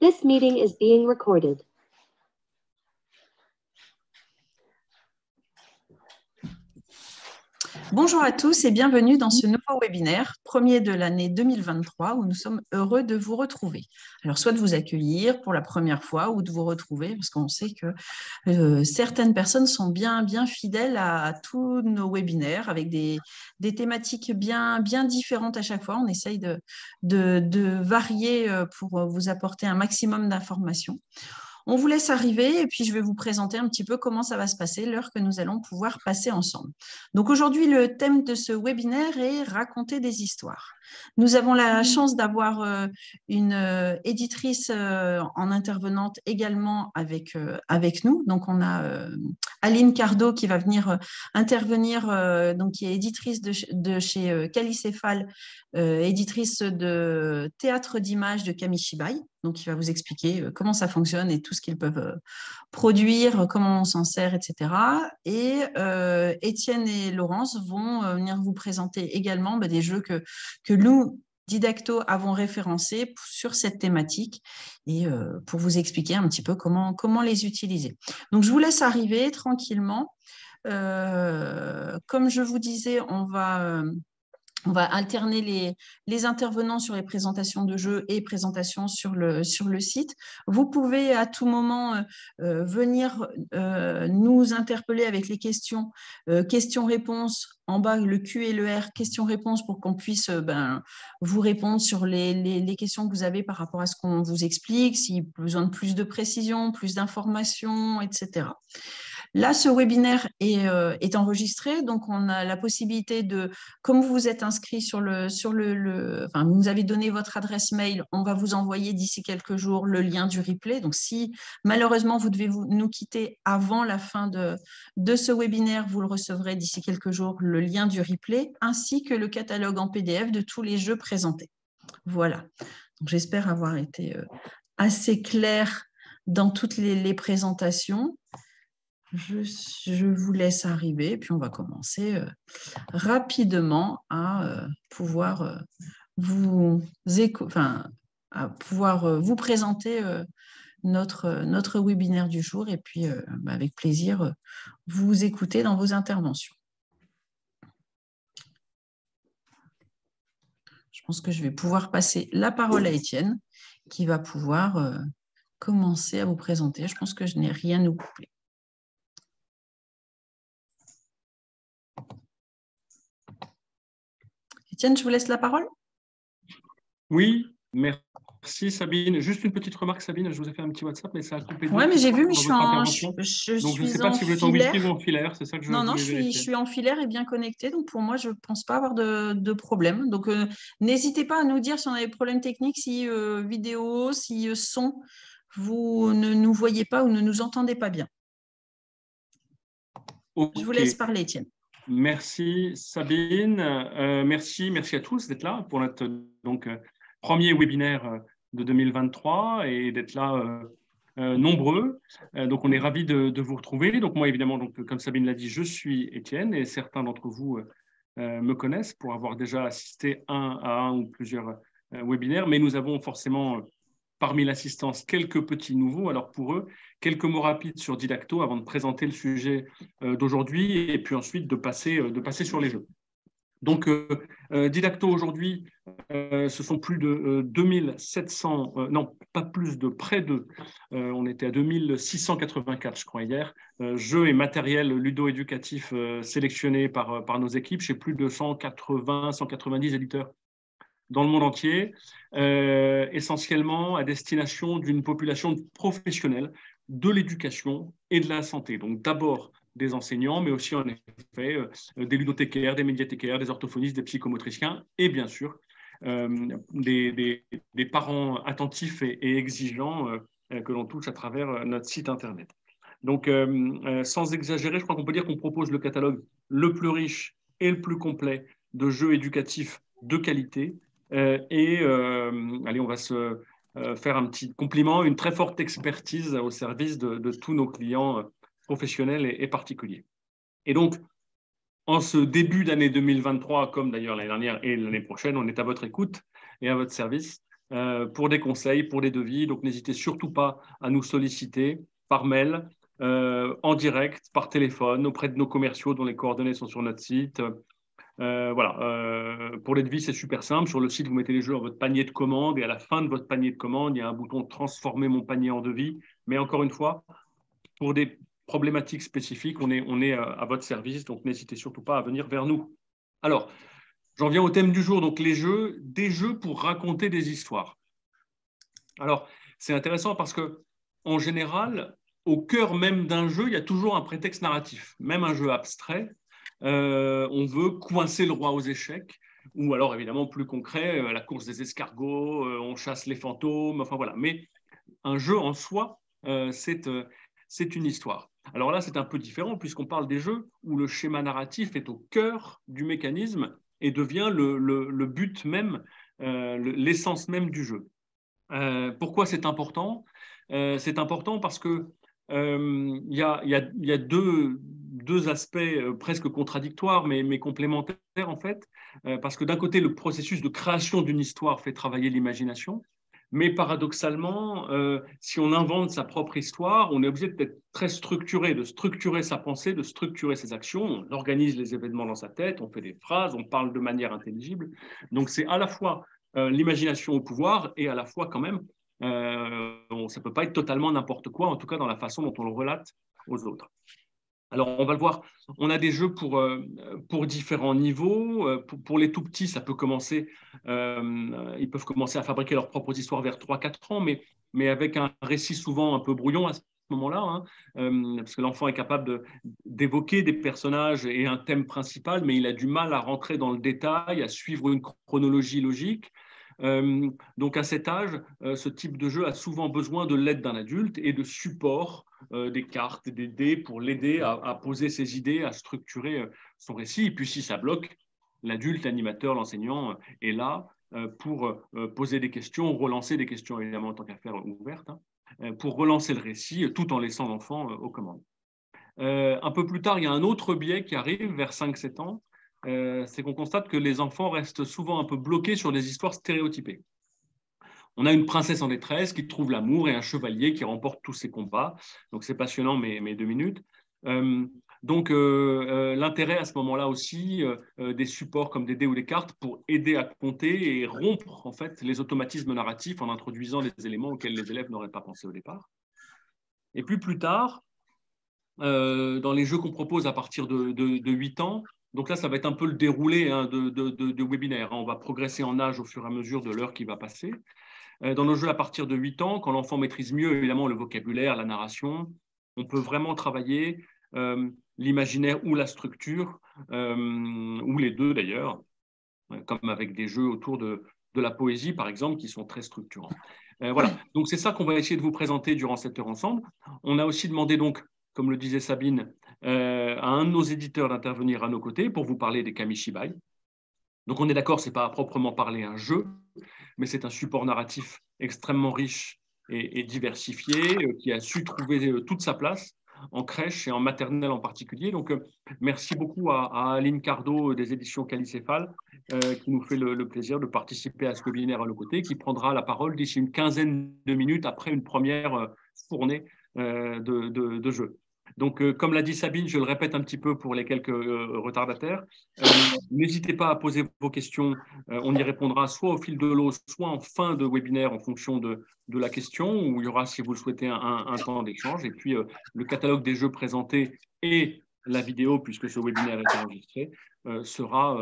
This meeting is being recorded. Bonjour à tous et bienvenue dans ce nouveau webinaire, premier de l'année 2023, où nous sommes heureux de vous retrouver. Alors, soit de vous accueillir pour la première fois ou de vous retrouver, parce qu'on sait que certaines personnes sont bien fidèles à tous nos webinaires, avec des thématiques bien différentes à chaque fois. On essaye de varier pour vous apporter un maximum d'informations. On vous laisse arriver et puis je vais vous présenter un petit peu comment ça va se passer, l'heure que nous allons pouvoir passer ensemble. Donc aujourd'hui, le thème de ce webinaire est raconter des histoires. Nous avons la chance d'avoir une éditrice en intervenante également avec nous. Donc on a Aline Cardo qui va venir intervenir, donc qui est éditrice de chez Calicéphale, éditrice de théâtre d'images de Kamishibai. Donc, il va vous expliquer comment ça fonctionne et tout ce qu'ils peuvent produire, comment on s'en sert, etc. Et Étienne et Laurence vont venir vous présenter également des jeux que nous, Didacto, avons référencés sur cette thématique et pour vous expliquer un petit peu comment les utiliser. Donc, je vous laisse arriver tranquillement. Comme je vous disais, on va alterner les intervenants sur les présentations de jeux et présentations sur le site. Vous pouvez à tout moment venir nous interpeller avec les questions, questions-réponses, en bas le Q et le R, questions-réponses pour qu'on puisse vous répondre sur les questions que vous avez par rapport à ce qu'on vous explique, s'il y a besoin de plus de précision, plus d'informations, etc. Là, ce webinaire est enregistré, donc on a la possibilité de, comme vous vous êtes inscrit sur enfin, vous nous avez donné votre adresse mail, on va vous envoyer d'ici quelques jours le lien du replay. Donc, si malheureusement vous devez nous quitter avant la fin de ce webinaire, vous le recevrez d'ici quelques jours, le lien du replay, ainsi que le catalogue en PDF de tous les jeux présentés. Voilà. Donc, j'espère avoir été assez claire dans toutes les présentations. Je vous laisse arriver, puis on va commencer rapidement à pouvoir vous présenter notre webinaire du jour et puis avec plaisir vous écouter dans vos interventions. Je pense que je vais pouvoir passer la parole à Étienne qui va pouvoir commencer à vous présenter. Je pense que je n'ai rien oublié. Étienne, je vous laisse la parole. Oui, merci Sabine. Juste une petite remarque, Sabine, je vous ai fait un petit WhatsApp, mais ça a coupé. Oui, mais j'ai vu, mais je suis en donc, je ne sais pas si vous êtes en Wi-Fi ou en filaire, c'est ça que je Non, je suis en filaire et bien connecté, donc pour moi, je ne pense pas avoir de problème. Donc, n'hésitez pas à nous dire si on a des problèmes techniques, si vidéo, si son, vous ne nous voyez pas ou ne nous entendez pas bien. Okay. Je vous laisse parler, Étienne. Merci Sabine, merci à tous d'être là pour notre premier webinaire de 2023 et d'être là nombreux. Donc on est ravis de vous retrouver. Donc moi évidemment, comme Sabine l'a dit, je suis Étienne et certains d'entre vous me connaissent pour avoir déjà assisté à un ou plusieurs webinaires, mais nous avons forcément parmi l'assistance quelques petits nouveaux. Alors pour eux, quelques mots rapides sur Didacto avant de présenter le sujet d'aujourd'hui et puis ensuite de passer sur les jeux. Donc Didacto aujourd'hui, ce sont plus de 2700, non pas plus de près de, on était à 2684 je crois hier, jeux et matériel ludo-éducatif sélectionnés par nos équipes chez plus de 190 éditeurs dans le monde entier, essentiellement à destination d'une population professionnelle de l'éducation et de la santé. Donc d'abord des enseignants, mais aussi en effet des ludothécaires, des médiathécaires, des orthophonistes, des psychomotriciens et bien sûr des parents attentifs et exigeants que l'on touche à travers notre site internet. Donc sans exagérer, je crois qu'on peut dire qu'on propose le catalogue le plus riche et le plus complet de jeux éducatifs de qualité. Allez, on va se faire un petit compliment, une très forte expertise au service de tous nos clients professionnels et particuliers. Et donc, en ce début d'année 2023, comme d'ailleurs l'année dernière et l'année prochaine, on est à votre écoute et à votre service pour des conseils, pour des devis. Donc, n'hésitez surtout pas à nous solliciter par mail, en direct, par téléphone, auprès de nos commerciaux dont les coordonnées sont sur notre site. Voilà. Pour les devis, c'est super simple. Sur le site, vous mettez les jeux dans votre panier de commande et à la fin de votre panier de commande, il y a un bouton « Transformer mon panier en devis ». Mais encore une fois, pour des problématiques spécifiques, on est à votre service, donc n'hésitez surtout pas à venir vers nous. Alors, j'en viens au thème du jour, donc les jeux, des jeux pour raconter des histoires. Alors, c'est intéressant parce que, en général, au cœur même d'un jeu, il y a toujours un prétexte narratif. Même un jeu abstrait, on veut coincer le roi aux échecs, ou alors évidemment plus concret, la course des escargots, on chasse les fantômes, enfin voilà. Mais un jeu en soi, c'est une histoire. Alors là, c'est un peu différent puisqu'on parle des jeux où le schéma narratif est au cœur du mécanisme et devient le but même, l'essence même du jeu. Pourquoi c'est important? C'est important parce que il y a deux aspects presque contradictoires, mais complémentaires en fait, parce que d'un côté, le processus de création d'une histoire fait travailler l'imagination, mais paradoxalement, si on invente sa propre histoire, on est obligé d'être très structuré, de structurer sa pensée, de structurer ses actions, on organise les événements dans sa tête, on fait des phrases, on parle de manière intelligible. Donc c'est à la fois l'imagination au pouvoir et à la fois quand même, ça ne peut pas être totalement n'importe quoi, en tout cas dans la façon dont on le relate aux autres. Alors, on va le voir, on a des jeux pour différents niveaux. Pour les tout petits, ça peut commencer, ils peuvent commencer à fabriquer leurs propres histoires vers 3-4 ans, mais avec un récit souvent un peu brouillon à ce moment-là, hein, parce que l'enfant est capable d'évoquer des personnages et un thème principal, mais il a du mal à rentrer dans le détail, à suivre une chronologie logique. Donc à cet âge, ce type de jeu a souvent besoin de l'aide d'un adulte et de support, des cartes, des dés pour l'aider à poser ses idées, à structurer son récit. Et puis si ça bloque, l'adulte, l'animateur, l'enseignant est là pour poser des questions, relancer des questions évidemment en tant qu'affaire ouverte, hein, pour relancer le récit tout en laissant l'enfant aux commandes. Un peu plus tard, il y a un autre biais qui arrive vers 5-7 ans, c'est qu'on constate que les enfants restent souvent un peu bloqués sur des histoires stéréotypées. On a une princesse en détresse qui trouve l'amour et un chevalier qui remporte tous ses combats. Donc c'est passionnant, mais 2 minutes. Donc l'intérêt à ce moment-là aussi des supports comme des dés ou des cartes pour aider à compter et rompre en fait les automatismes narratifs en introduisant des éléments auxquels les élèves n'auraient pas pensé au départ. Et puis plus tard, dans les jeux qu'on propose à partir de 8 ans, donc là, ça va être un peu le déroulé hein, de webinaire. Hein. On va progresser en âge au fur et à mesure de l'heure qui va passer. Dans nos jeux à partir de 8 ans, quand l'enfant maîtrise mieux évidemment le vocabulaire, la narration, on peut vraiment travailler l'imaginaire ou la structure, ou les deux d'ailleurs, comme avec des jeux autour de la poésie, par exemple, qui sont très structurants. Voilà, donc c'est ça qu'on va essayer de vous présenter durant cette heure ensemble. On a aussi demandé donc, comme le disait Sabine, à un de nos éditeurs d'intervenir à nos côtés pour vous parler des Kamishibai. Donc on est d'accord, ce n'est pas à proprement parler un jeu, mais c'est un support narratif extrêmement riche et diversifié, qui a su trouver toute sa place en crèche et en maternelle en particulier. Donc merci beaucoup à Aline Cardo des éditions Calicéphale, qui nous fait le plaisir de participer à ce webinaire à nos côtés, qui prendra la parole d'ici une quinzaine de minutes après une première fournée de jeux. Donc, comme l'a dit Sabine, je le répète un petit peu pour les quelques retardataires, n'hésitez pas à poser vos questions, on y répondra soit au fil de l'eau, soit en fin de webinaire en fonction de la question, où il y aura, si vous le souhaitez, un temps d'échange. Et puis, le catalogue des jeux présentés et la vidéo, puisque ce webinaire est enregistré, sera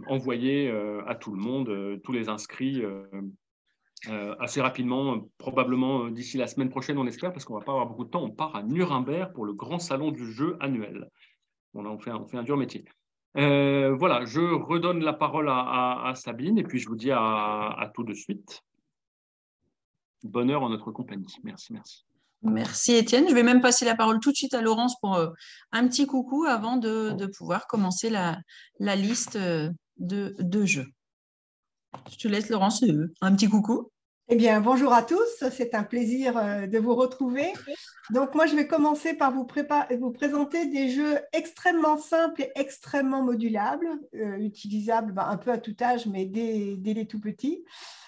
envoyé à tout le monde, tous les inscrits, assez rapidement, probablement d'ici la semaine prochaine, on espère, parce qu'on ne va pas avoir beaucoup de temps. On part à Nuremberg pour le grand salon du jeu annuel. On fait un dur métier. Voilà, je redonne la parole à Sabine et puis je vous dis à tout de suite. Bonne heure en notre compagnie. Merci, merci. Merci Étienne. Je vais même passer la parole tout de suite à Laurence pour un petit coucou avant de pouvoir commencer la liste de jeux. Je te laisse, Laurence, un petit coucou. Eh bien, bonjour à tous, c'est un plaisir de vous retrouver. Donc, moi, je vais commencer par vous présenter des jeux extrêmement simples et extrêmement modulables, utilisables un peu à tout âge, mais dès les tout petits.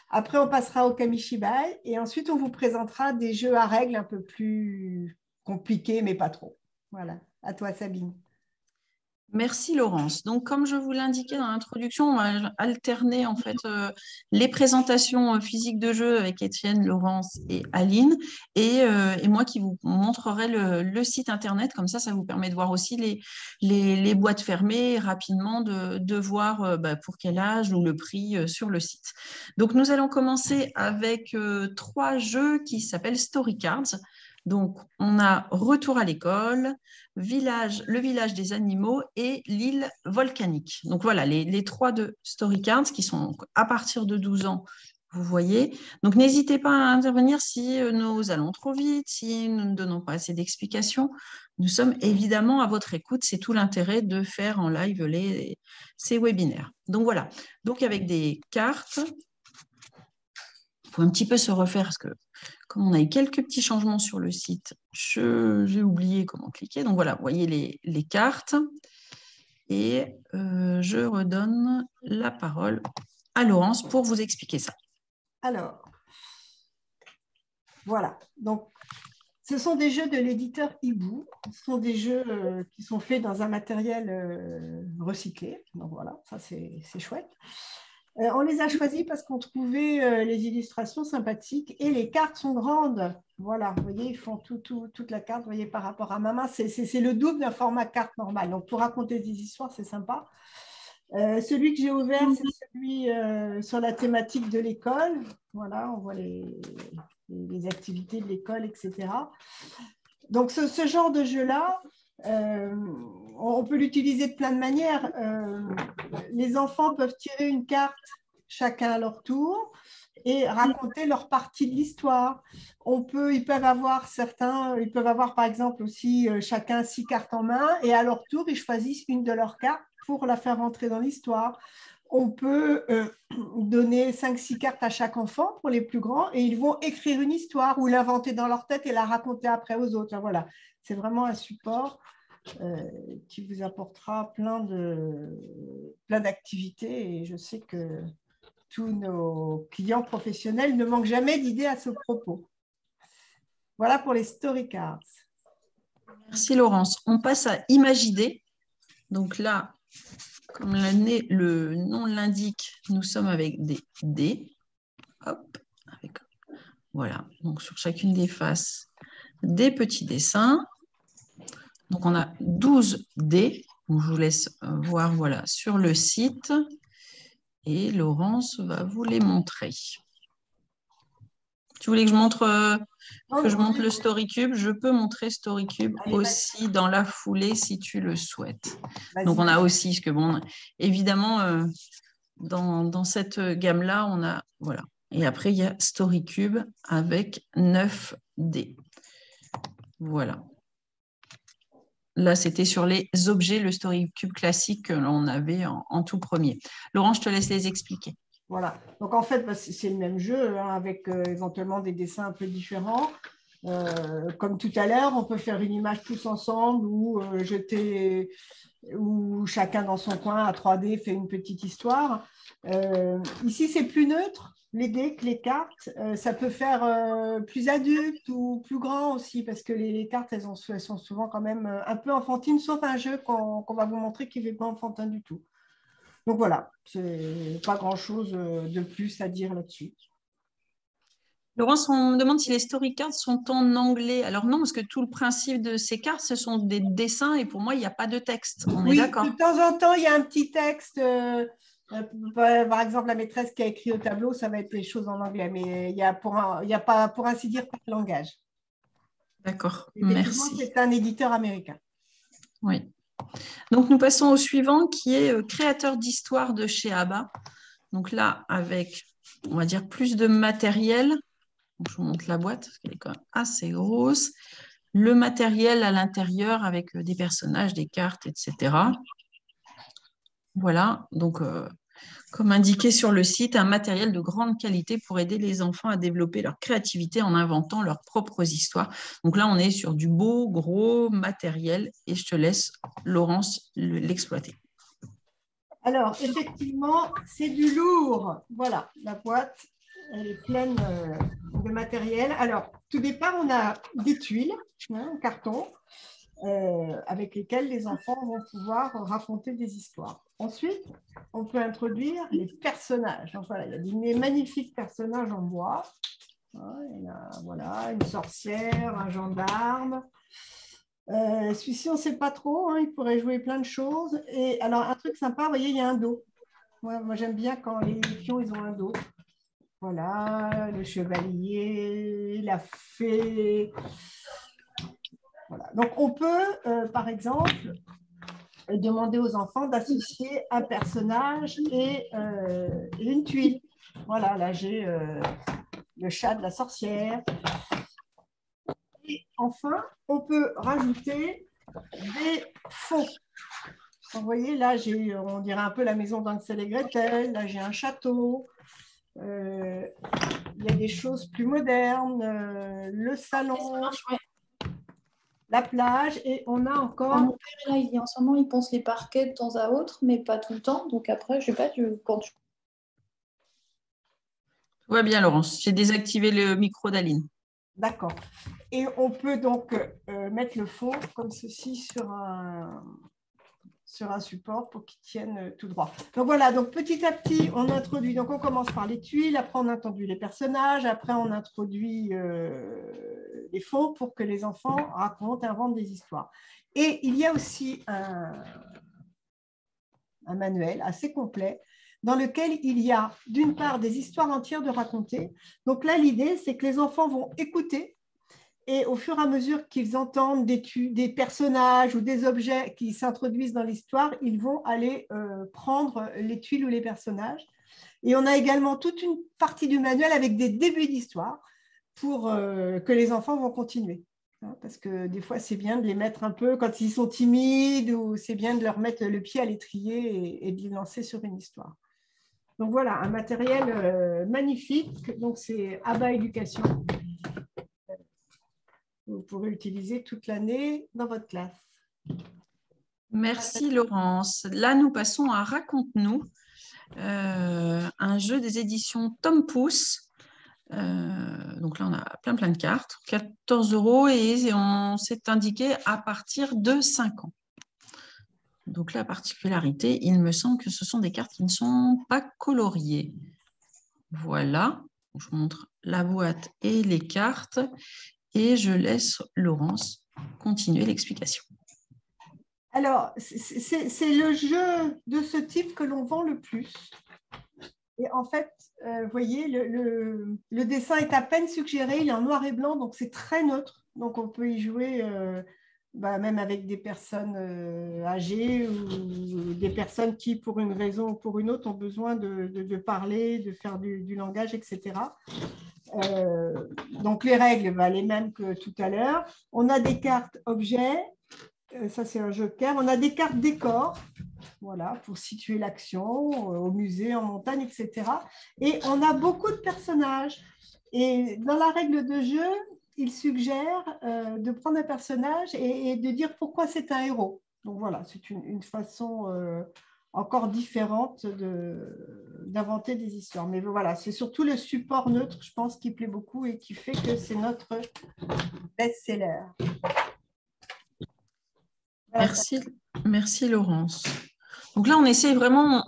Après, on passera au Kamishibai et ensuite, on vous présentera des jeux à règles un peu plus compliqués, mais pas trop. Voilà, à toi, Sabine. Merci Laurence. Donc, comme je vous l'indiquais dans l'introduction, on va alterner en fait les présentations physiques de jeux avec Étienne, Laurence et Aline, et moi qui vous montrerai le site internet. Comme ça vous permet de voir aussi les boîtes fermées, rapidement de voir pour quel âge ou le prix sur le site. Donc, nous allons commencer avec 3 jeux qui s'appellent Story Cards. Donc, on a Retour à l'école, le village des animaux et l'île volcanique. Donc, voilà, les 3 de Story Cards qui sont à partir de 12 ans, vous voyez. Donc, n'hésitez pas à intervenir si nous allons trop vite, si nous ne donnons pas assez d'explications. Nous sommes évidemment à votre écoute. C'est tout l'intérêt de faire en live ces webinaires. Donc, voilà. Donc, avec des cartes, il faut un petit peu se refaire parce que comme on a eu quelques petits changements sur le site, j'ai oublié comment cliquer. Donc voilà, vous voyez les cartes. Et je redonne la parole à Laurence pour vous expliquer ça. Alors, voilà. Donc, ce sont des jeux de l'éditeur Hibou. Ce sont des jeux qui sont faits dans un matériel recyclé. Donc voilà, ça c'est chouette. On les a choisis parce qu'on trouvait les illustrations sympathiques et les cartes sont grandes. Voilà, vous voyez, ils font toute la carte, vous voyez, par rapport à Mama. C'est le double d'un format carte normal. Donc, pour raconter des histoires, c'est sympa. Celui que j'ai ouvert, c'est celui sur la thématique de l'école. Voilà, on voit les activités de l'école, etc. Donc, ce genre de jeu-là, on peut l'utiliser de plein de manières. Les enfants peuvent tirer une carte chacun à leur tour et raconter leur partie de l'histoire. Ils peuvent avoir par exemple aussi chacun 6 cartes en main et à leur tour, ils choisissent une de leurs cartes pour la faire rentrer dans l'histoire. On peut donner 5-6 cartes à chaque enfant pour les plus grands et ils vont écrire une histoire ou l'inventer dans leur tête et la raconter après aux autres. Voilà, c'est vraiment un support qui vous apportera plein d'activités et je sais que tous nos clients professionnels ne manquent jamais d'idées à ce propos. Voilà pour les story cards. Merci Laurence. On passe à Imagidé. Donc là, comme le nom l'indique, nous sommes avec des dés. Hop, voilà. Donc sur chacune des faces, des petits dessins. Donc on a 12 dés. Donc, je vous laisse voir voilà, sur le site. Et Laurence va vous les montrer. Tu voulais que je montre le StoryCube? Je peux montrer StoryCube aussi dans la foulée si tu le souhaites. Donc, on a aussi, parce que bon, évidemment, dans cette gamme-là, on a, voilà. Et après, il y a StoryCube avec 9 dés. Voilà. Là, c'était sur les objets, le StoryCube classique que l'on avait en tout premier. Laurent, je te laisse les expliquer. Voilà. Donc, en fait, c'est le même jeu hein, avec éventuellement des dessins un peu différents. Comme tout à l'heure, on peut faire une image tous ensemble ou chacun dans son coin à 3D fait une petite histoire. Ici, c'est plus neutre. Les dés que les cartes, ça peut faire plus adulte ou plus grand aussi parce que les cartes, elles sont souvent quand même un peu enfantines, sauf un jeu qu'on va vous montrer qui n'est pas enfantin du tout. Donc voilà, c'est pas grand-chose de plus à dire là-dessus. Laurence, on me demande si les story cards sont en anglais. Alors non, parce que tout le principe de ces cartes, ce sont des dessins et pour moi, il n'y a pas de texte. On est d'accord. De temps en temps, il y a un petit texte. Par exemple, la maîtresse qui a écrit au tableau, ça va être les choses en anglais, mais il n'y a pas, pour ainsi dire, pas de langage. D'accord, merci. C'est un éditeur américain. Oui. Donc, nous passons au suivant qui est créateur d'histoire de chez ABBA. Donc là, avec, on va dire, plus de matériel. Donc, je vous montre la boîte, parce qu'elle est quand même assez grosse. Le matériel à l'intérieur avec des personnages, des cartes, etc. Voilà, donc Comme indiqué sur le site, un matériel de grande qualité pour aider les enfants à développer leur créativité en inventant leurs propres histoires. Donc là, on est sur du beau, gros matériel et je te laisse, Laurence, l'exploiter. Alors, effectivement, c'est du lourd. Voilà, la boîte, elle est pleine de matériel. Alors, tout départ, on a des tuiles en carton avec lesquelles les enfants vont pouvoir raconter des histoires. Ensuite, on peut introduire les personnages. Donc, voilà, il y a des magnifiques personnages en bois. Il y a, voilà, une sorcière, un gendarme. Celui-ci, on ne sait pas trop, il pourrait jouer plein de choses. Et alors, un truc sympa, vous voyez, il y a un dos. Moi j'aime bien quand les pions, ils ont un dos. Voilà, le chevalier, la fée. Voilà. Donc, on peut, par exemple, demander aux enfants d'associer un personnage et une tuile. Voilà, là, j'ai le chat de la sorcière. Et enfin, on peut rajouter des fonds. Vous voyez, là, j'ai, on dirait un peu la maison d'Hansel et Gretel. Là, j'ai un château. Il y a des choses plus modernes. Le salon, la plage. Et on a encore... Mon père, là, il dit en ce moment, il ponce les parquets de temps à autre, mais pas tout le temps. Donc après, je sais pas, quand tu... Tout va bien, Laurence. J'ai désactivé le micro d'Aline. D'accord. Et on peut donc mettre le fond comme ceci sur un support pour qu'il tienne tout droit. Donc voilà, donc petit à petit, on introduit, donc on commence par les tuiles, après on introduit les personnages, après on introduit les fonds pour que les enfants racontent, inventent des histoires. Et il y a aussi un manuel assez complet dans lequel il y a d'une part des histoires entières de raconter. Donc là, l'idée, c'est que les enfants vont écouter et au fur et à mesure qu'ils entendent des personnages ou des objets qui s'introduisent dans l'histoire, ils vont aller prendre les tuiles ou les personnages. Et on a également toute une partie du manuel avec des débuts d'histoire pour que les enfants vont continuer. Parce que des fois, c'est bien de les mettre un peu, quand ils sont timides, ou c'est bien de leur mettre le pied à l'étrier et de les lancer sur une histoire. Donc voilà, un matériel magnifique. Donc c'est ABBA Éducation. Vous pourrez utiliser toute l'année dans votre classe. Merci Laurence. Là, nous passons à Raconte-nous, un jeu des éditions Tom Pouce. Donc là, on a plein de cartes, 14 € et on s'est indiqué à partir de 5 ans. Donc la particularité, il me semble que ce sont des cartes qui ne sont pas coloriées. Voilà, je vous montre la boîte et les cartes et je laisse Laurence continuer l'explication. Alors, c'est le jeu de ce type que l'on vend le plus. Et en fait, vous voyez, le dessin est à peine suggéré, il est en noir et blanc, donc c'est très neutre. Donc on peut y jouer même avec des personnes âgées ou des personnes qui, pour une raison ou pour une autre, ont besoin de parler, de faire du langage, etc. Donc les règles, les mêmes que tout à l'heure. On a des cartes objets, ça c'est un joker. On a des cartes décors, voilà, pour situer l'action au musée, en montagne, etc. Et on a beaucoup de personnages. Et dans la règle de jeu, il suggère de prendre un personnage et de dire pourquoi c'est un héros. Donc voilà, c'est une façon encore différente d'inventer des histoires. Mais voilà, c'est surtout le support neutre, je pense, qui plaît beaucoup et qui fait que c'est notre best-seller. Voilà. Merci Laurence. Donc là, on essaie vraiment,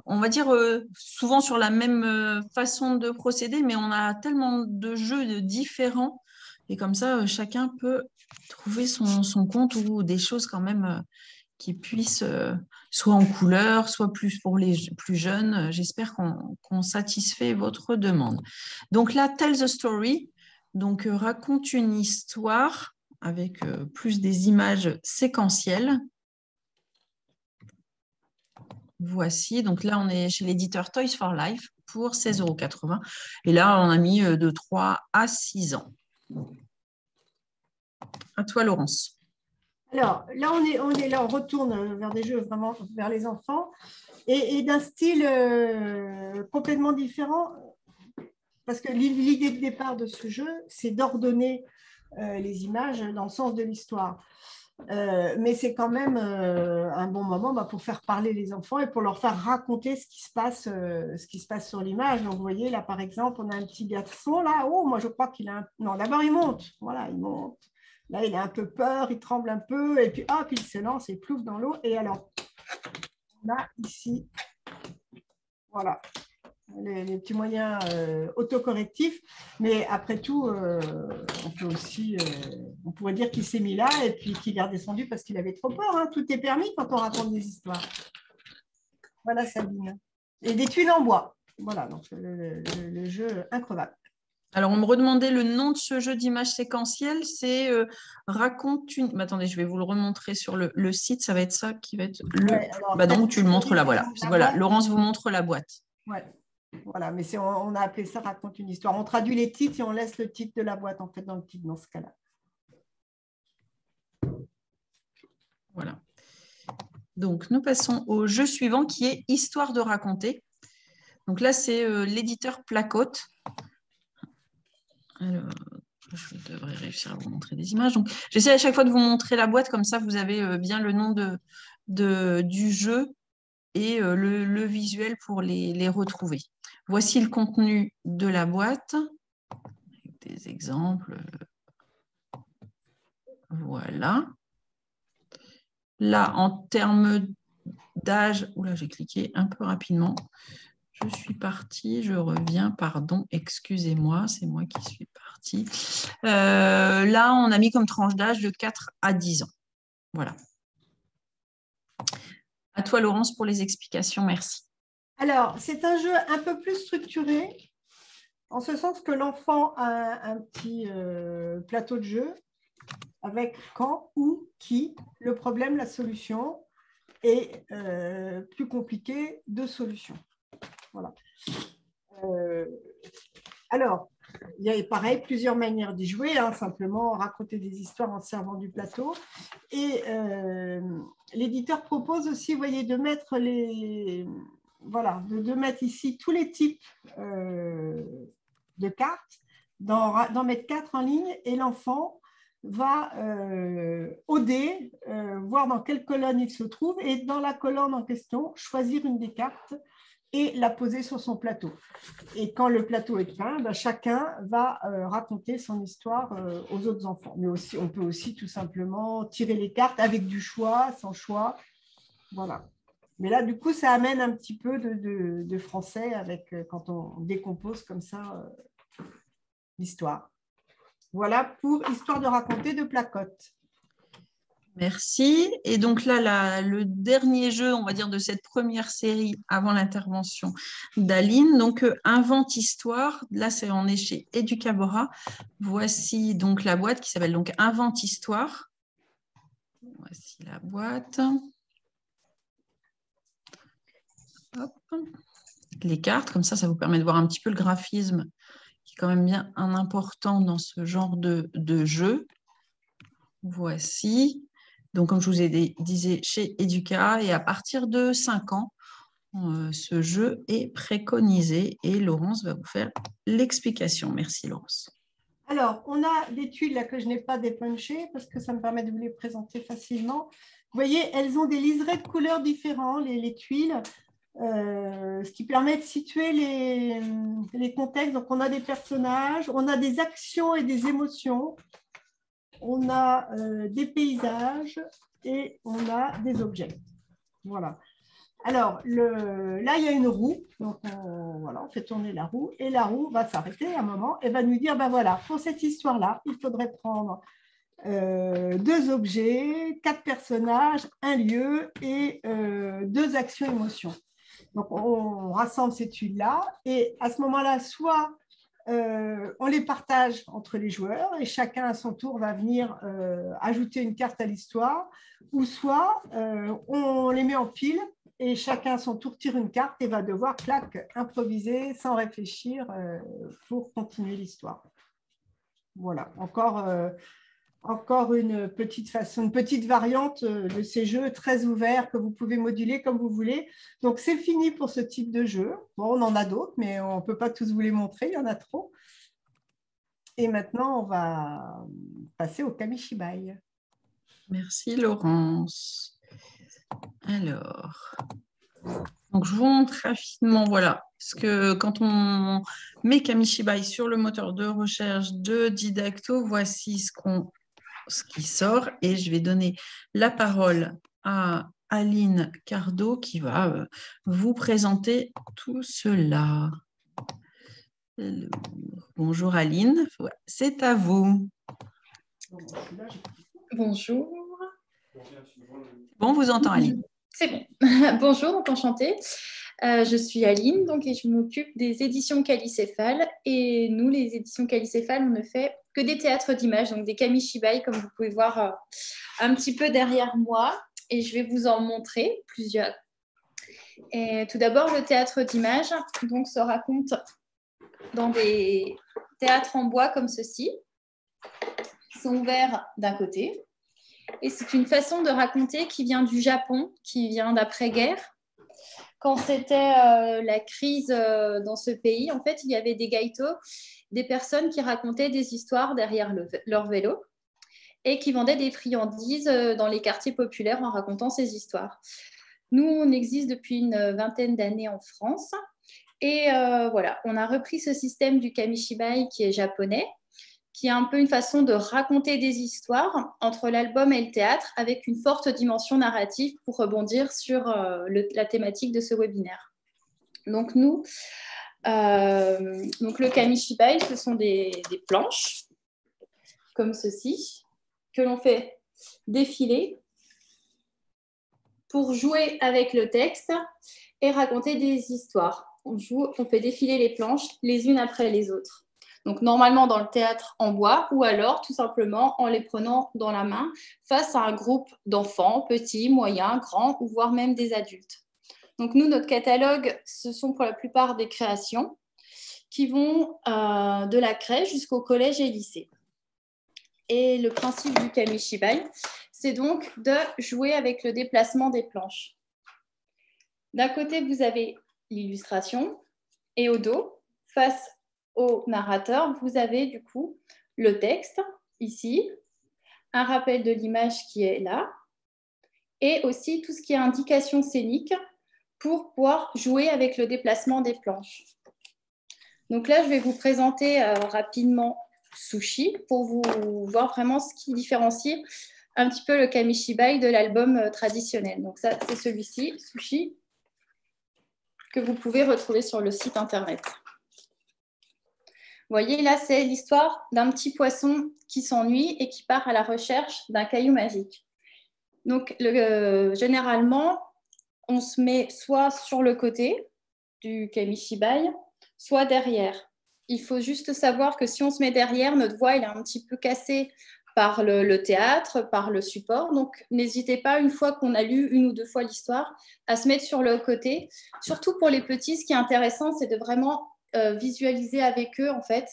on va dire, souvent sur la même façon de procéder, mais on a tellement de jeux différents et comme ça, chacun peut trouver son compte ou des choses quand même qui puissent, soit en couleur, soit plus pour les plus jeunes. J'espère qu'on satisfait votre demande. Donc là, Tell the Story, donc raconte une histoire avec plus des images séquentielles. Voici, donc là, on est chez l'éditeur Toys for Life pour 16,80 €. Et là, on a mis de 3 à 6 ans. À toi, Laurence. Alors, là, on retourne vers des jeux vraiment vers les enfants et d'un style complètement différent. Parce que l'idée de départ de ce jeu, c'est d'ordonner les images dans le sens de l'histoire. Mais c'est quand même un bon moment pour faire parler les enfants et pour leur faire raconter ce qui se passe sur l'image. Donc, vous voyez, là, par exemple, on a un petit garçon, là. Oh, moi, je crois qu'il a... Non, d'abord, il monte. Voilà, il monte. Là, il a un peu peur, il tremble un peu, et puis, hop, il se lance et plouffe dans l'eau. Et alors, on a ici, voilà, les petits moyens autocorrectifs, mais après tout, on peut aussi, on pourrait dire qu'il s'est mis là et puis qu'il est redescendu parce qu'il avait trop peur. Hein. Tout est permis quand on raconte des histoires. Voilà Sabine. Et des tuiles en bois. Voilà, donc le jeu increvable. Alors, on me redemandait le nom de ce jeu d'image séquentielle, c'est Raconte une... Mais attendez, je vais vous le remontrer sur le site, ça va être ça qui va être le... Ouais, alors, donc tu le montres là, voilà. Voilà, Laurence vous montre la boîte. Ouais. Voilà, mais on a appelé ça Raconte une histoire. On traduit les titres et on laisse le titre de la boîte en fait dans le titre dans ce cas-là. Voilà. Donc, nous passons au jeu suivant qui est Histoire de raconter. Donc là, c'est l'éditeur Placote. Alors, je devrais réussir à vous montrer des images. Donc, j'essaie à chaque fois de vous montrer la boîte, comme ça, vous avez bien le nom du jeu et le visuel pour les retrouver. Voici le contenu de la boîte. Des exemples. Voilà. Là, en termes d'âge, oula, j'ai cliqué un peu rapidement. Je suis partie, je reviens, pardon, excusez-moi, c'est moi qui suis partie. Là, on a mis comme tranche d'âge de 4 à 10 ans. Voilà. À toi, Laurence, pour les explications, merci. Alors, c'est un jeu un peu plus structuré, en ce sens que l'enfant a un petit plateau de jeu avec quand, où, qui, le problème, la solution et plus compliqué, deux solutions. Voilà. Alors, il y a pareil, plusieurs manières d'y jouer, hein, simplement raconter des histoires en servant du plateau. Et l'éditeur propose aussi, vous voyez, de mettre de mettre ici tous les types de cartes, d'en mettre 4 en ligne, et l'enfant va au dé, voir dans quelle colonne il se trouve, et dans la colonne en question, choisir une des cartes et la poser sur son plateau. Et quand le plateau est peint, chacun va raconter son histoire aux autres enfants. Mais aussi, on peut aussi tout simplement tirer les cartes avec du choix, sans choix. Voilà. Mais là, du coup, ça amène un petit peu de français avec, quand on décompose comme ça l'histoire. Voilà pour Histoire de raconter de Placote. Merci. Et donc là, le dernier jeu, on va dire, de cette première série avant l'intervention d'Aline, donc Invente Histoire. Là, on est chez Educabora. Voici donc la boîte qui s'appelle donc Invente Histoire. Voici la boîte. Hop. Les cartes, comme ça vous permet de voir un petit peu le graphisme qui est quand même bien important dans ce genre de jeu. Voici. Donc, comme je vous ai disais, chez Educa, et à partir de 5 ans, ce jeu est préconisé et Laurence va vous faire l'explication. Merci, Laurence. Alors, on a des tuiles là que je n'ai pas dépunchées parce que ça me permet de vous les présenter facilement. Vous voyez, elles ont des liserés de couleurs différents, les tuiles, ce qui permet de situer les contextes. Donc, on a des personnages, on a des actions et des émotions. On a des paysages et on a des objets. Voilà. Alors, là, il y a une roue. Donc, voilà, on fait tourner la roue et la roue va s'arrêter à un moment et va nous dire, voilà, pour cette histoire-là, il faudrait prendre 2 objets, 4 personnages, un lieu et 2 actions-émotions. Donc, on rassemble ces tuiles-là et à ce moment-là, soit on les partage entre les joueurs et chacun à son tour va venir ajouter une carte à l'histoire, ou soit on les met en pile et chacun à son tour tire une carte et va devoir, clac, improviser sans réfléchir pour continuer l'histoire. Voilà, encore encore une petite façon, une petite variante de ces jeux très ouverts que vous pouvez moduler comme vous voulez. Donc, c'est fini pour ce type de jeu. Bon, on en a d'autres, mais on ne peut pas tous vous les montrer, il y en a trop. Et maintenant, on va passer au Kamishibai. Merci Laurence. Alors, donc je vous montre rapidement, voilà, parce que quand on met Kamishibai sur le moteur de recherche de Didacto, voici ce qui sort et je vais donner la parole à Aline Cardo qui va vous présenter tout cela. Alors, bonjour Aline, c'est à vous. Bonjour. Bon, on vous entend Aline. C'est bon. Bonjour, donc enchantée. Je suis Aline donc, et je m'occupe des éditions Calicéphale. Et nous, les éditions Calicéphale, on ne fait que des théâtres d'images, donc des kamishibai, comme vous pouvez voir un petit peu derrière moi. Et je vais vous en montrer plusieurs. Et tout d'abord, le théâtre d'images donc, se raconte dans des théâtres en bois comme ceci, qui sont ouverts d'un côté. Et c'est une façon de raconter qui vient du Japon, qui vient d'après-guerre. Quand c'était la crise dans ce pays, en fait, il y avait des gaïtos, des personnes qui racontaient des histoires derrière leur vélo et qui vendaient des friandises dans les quartiers populaires en racontant ces histoires. Nous, on existe depuis une vingtaine d'années en France. Et voilà, on a repris ce système du kamishibai qui est japonais, qui est un peu une façon de raconter des histoires entre l'album et le théâtre avec une forte dimension narrative pour rebondir sur la thématique de ce webinaire. Donc nous, donc le kamishibai, ce sont des planches comme ceci que l'on fait défiler pour jouer avec le texte et raconter des histoires. On fait défiler les planches les unes après les autres. Donc, normalement dans le théâtre en bois ou alors tout simplement en les prenant dans la main face à un groupe d'enfants, petits, moyens, grands ou voire même des adultes. Donc, nous, notre catalogue, ce sont pour la plupart des créations qui vont de la crèche jusqu'au collège et lycée. Et le principe du kamishibai, c'est donc de jouer avec le déplacement des planches. D'un côté, vous avez l'illustration et au dos, face au narrateur, vous avez du coup le texte ici, un rappel de l'image qui est là, et aussi tout ce qui est indication scénique pour pouvoir jouer avec le déplacement des planches. Donc là, je vais vous présenter rapidement Sushi pour vous voir vraiment ce qui différencie un petit peu le kamishibai de l'album traditionnel. Donc ça, c'est celui-ci, Sushi, que vous pouvez retrouver sur le site internet. Vous voyez, là, c'est l'histoire d'un petit poisson qui s'ennuie et qui part à la recherche d'un caillou magique. Donc, généralement, on se met soit sur le côté du kamishibai, soit derrière. Il faut juste savoir que si on se met derrière, notre voix elle est un petit peu cassée par le théâtre, par le support. Donc, n'hésitez pas, une fois qu'on a lu une ou deux fois l'histoire, à se mettre sur le côté. Surtout pour les petits, ce qui est intéressant, c'est de vraiment visualiser avec eux, en fait,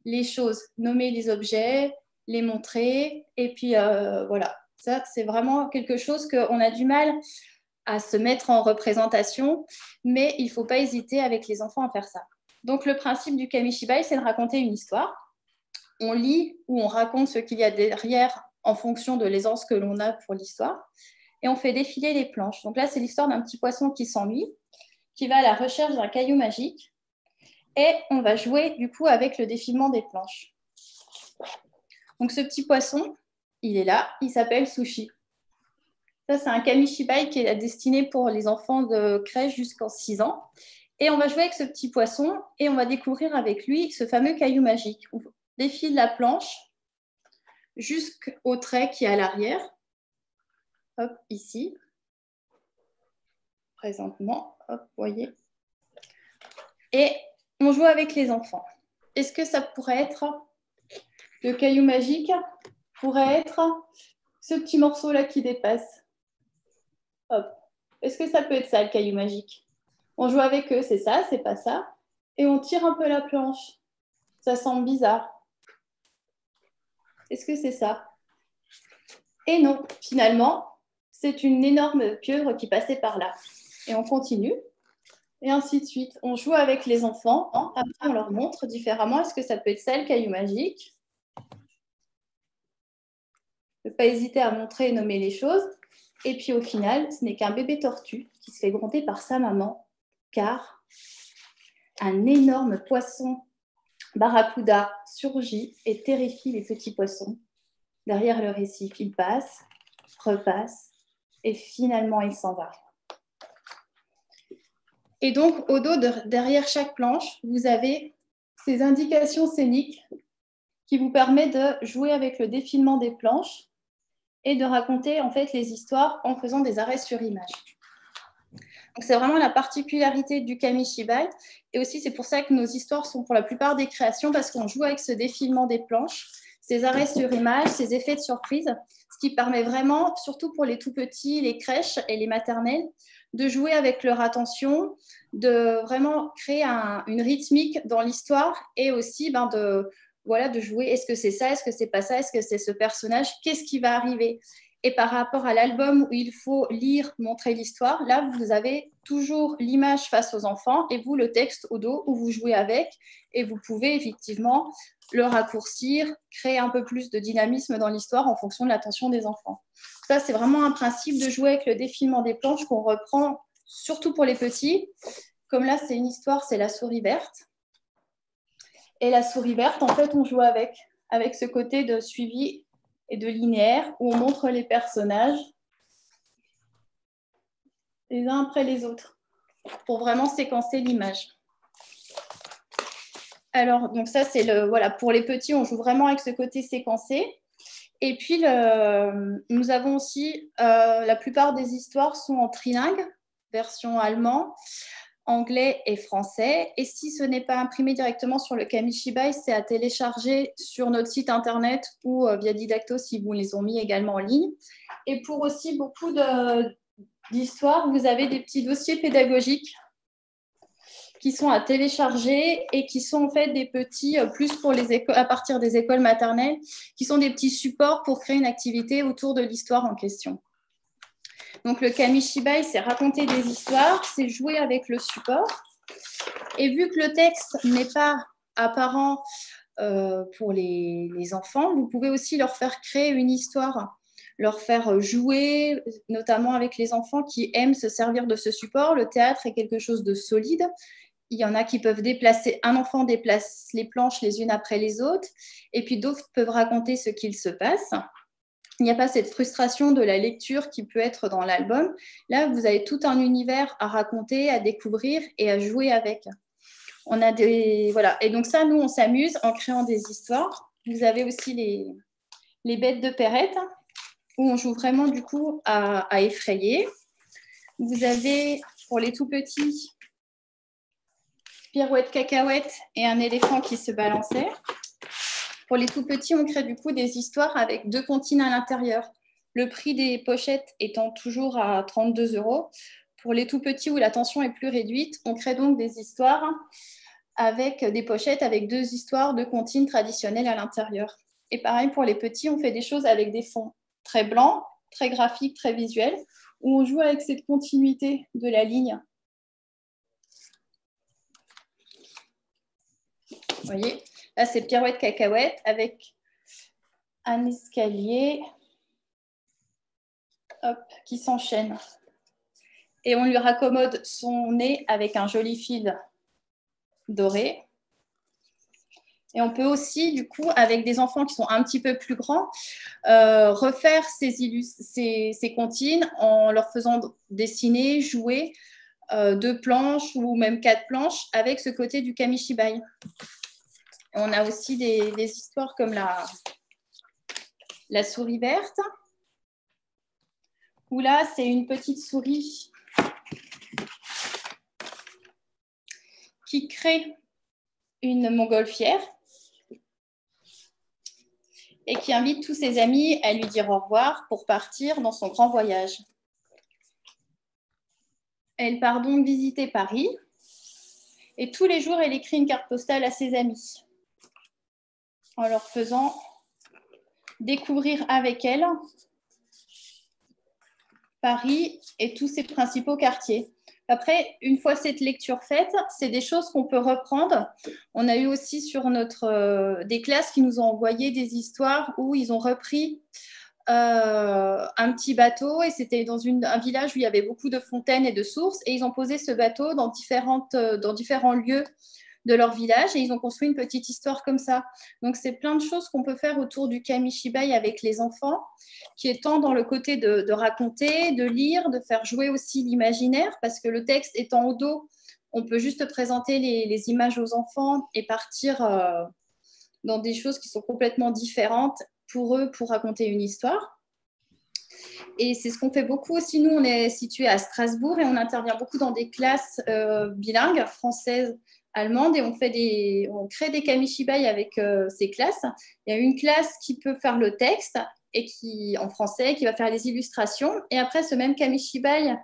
les choses, nommer les objets, les montrer. Et puis, voilà, ça, c'est vraiment quelque chose qu'on a du mal à se mettre en représentation, mais il ne faut pas hésiter avec les enfants à faire ça. Donc, le principe du kamishibai, c'est de raconter une histoire. On lit ou on raconte ce qu'il y a derrière en fonction de l'aisance que l'on a pour l'histoire. Et on fait défiler les planches. Donc là, c'est l'histoire d'un petit poisson qui s'ennuie, qui va à la recherche d'un caillou magique. Et on va jouer du coup avec le défilement des planches. Donc ce petit poisson, il est là, il s'appelle Sushi. Ça, c'est un kamishibai qui est destiné pour les enfants de crèche jusqu'en 6 ans. Et on va jouer avec ce petit poisson et on va découvrir avec lui ce fameux caillou magique. On défile la planche jusqu'au trait qui est à l'arrière. Hop, ici. Présentement, hop, vous voyez. Et on joue avec les enfants. Est-ce que ça pourrait être le caillou magique? Pourrait être ce petit morceau-là qui dépasse. Hop. Est-ce que ça peut être ça, le caillou magique? On joue avec eux, c'est ça, c'est pas ça. Et on tire un peu la planche. Ça semble bizarre. Est-ce que c'est ça? Et non, finalement, c'est une énorme pieuvre qui passait par là. Et on continue. Et ainsi de suite. On joue avec les enfants. Après, on leur montre différemment. Est-ce que ça peut être ça, le caillou magique? Ne pas hésiter à montrer et nommer les choses. Et puis au final, ce n'est qu'un bébé tortue qui se fait gronder par sa maman, car un énorme poisson barracuda surgit et terrifie les petits poissons. Derrière le récif, il passe, repasse, et finalement, il s'en va. Et donc, au dos, derrière chaque planche, vous avez ces indications scéniques qui vous permettent de jouer avec le défilement des planches et de raconter en fait les histoires en faisant des arrêts sur image. Donc, c'est vraiment la particularité du kamishibai. Et aussi, c'est pour ça que nos histoires sont pour la plupart des créations, parce qu'on joue avec ce défilement des planches, ces arrêts sur image, ces effets de surprise, ce qui permet vraiment, surtout pour les tout petits, les crèches et les maternelles, de jouer avec leur attention, de vraiment créer une rythmique dans l'histoire et aussi de jouer, est-ce que c'est ça, est-ce que c'est pas ça, est-ce que c'est ce personnage, qu'est-ce qui va arriver? Et par rapport à l'album où il faut lire, montrer l'histoire, là, vous avez toujours l'image face aux enfants et vous, le texte au dos où vous jouez avec. Et vous pouvez effectivement le raccourcir, créer un peu plus de dynamisme dans l'histoire en fonction de l'attention des enfants. Ça, c'est vraiment un principe de jouer avec le défilement des planches qu'on reprend surtout pour les petits. Comme là, c'est une histoire, c'est la souris verte. Et la souris verte, en fait, on joue avec ce côté de suivi et de linéaire, où on montre les personnages les uns après les autres, pour vraiment séquencer l'image. Alors, donc ça, c'est pour les petits, on joue vraiment avec ce côté séquencé. Et puis, nous avons aussi, la plupart des histoires sont en trilingue, version allemand, anglais et français. Et si ce n'est pas imprimé directement sur le kamishibai, c'est à télécharger sur notre site internet ou via Didacto si vous les ont mis également en ligne. Et pour aussi beaucoup d'histoires, vous avez des petits dossiers pédagogiques qui sont à télécharger et qui sont en fait des petits, plus pour les écoles, à partir des écoles maternelles, qui sont des petits supports pour créer une activité autour de l'histoire en question. Donc, le kamishibai, c'est raconter des histoires, c'est jouer avec le support. Et vu que le texte n'est pas apparent pour les enfants, vous pouvez aussi leur faire créer une histoire, leur faire jouer, notamment avec les enfants qui aiment se servir de ce support. Le théâtre est quelque chose de solide. Il y en a qui peuvent un enfant déplace les planches les unes après les autres, et puis d'autres peuvent raconter ce qu'il se passe. Il n'y a pas cette frustration de la lecture qui peut être dans l'album. Là, vous avez tout un univers à raconter, à découvrir et à jouer avec. On a voilà. Et donc ça, nous, on s'amuse en créant des histoires. Vous avez aussi les bêtes de Perrette, où on joue vraiment du coup à effrayer. Vous avez, pour les tout petits, pirouette cacahuète et un éléphant qui se balançait. Pour les tout petits, on crée du coup des histoires avec 2 comptines à l'intérieur. Le prix des pochettes étant toujours à 32 €. Pour les tout petits où la tension est plus réduite, on crée donc des histoires avec des pochettes avec 2 histoires de comptines traditionnelles à l'intérieur. Et pareil, pour les petits, on fait des choses avec des fonds très blancs, très graphiques, très visuels, où on joue avec cette continuité de la ligne. Vous voyez, là, c'est pirouette cacahuète avec un escalier qui s'enchaîne. Et on lui raccommode son nez avec un joli fil doré. Et on peut aussi, du coup, avec des enfants qui sont un petit peu plus grands, refaire ces comptines en leur faisant dessiner, jouer 2 planches ou même 4 planches avec ce côté du kamishibai. On a aussi des histoires comme la souris verte, où là, c'est une petite souris qui crée une montgolfière et qui invite tous ses amis à lui dire au revoir pour partir dans son grand voyage. Elle part donc visiter Paris et tous les jours, elle écrit une carte postale à ses amis en leur faisant découvrir avec elle Paris et tous ses principaux quartiers. Après, une fois cette lecture faite, c'est des choses qu'on peut reprendre. On a eu aussi sur des classes qui nous ont envoyé des histoires où ils ont repris un petit bateau, et c'était dans un village où il y avait beaucoup de fontaines et de sources, et ils ont posé ce bateau dans différents lieux de leur village, et ils ont construit une petite histoire comme ça. Donc, c'est plein de choses qu'on peut faire autour du kamishibai avec les enfants, qui est tant dans le côté de raconter, de lire, de faire jouer aussi l'imaginaire, parce que le texte étant au dos, on peut juste présenter les images aux enfants et partir dans des choses qui sont complètement différentes pour eux, pour raconter une histoire. Et c'est ce qu'on fait beaucoup aussi. Nous, on est situé à Strasbourg et on intervient beaucoup dans des classes bilingues, françaises, allemandes, et on crée des kamishibai avec ces classes. Il y a une classe qui peut faire le texte et en français, qui va faire les illustrations. Et après, ce même kamishibai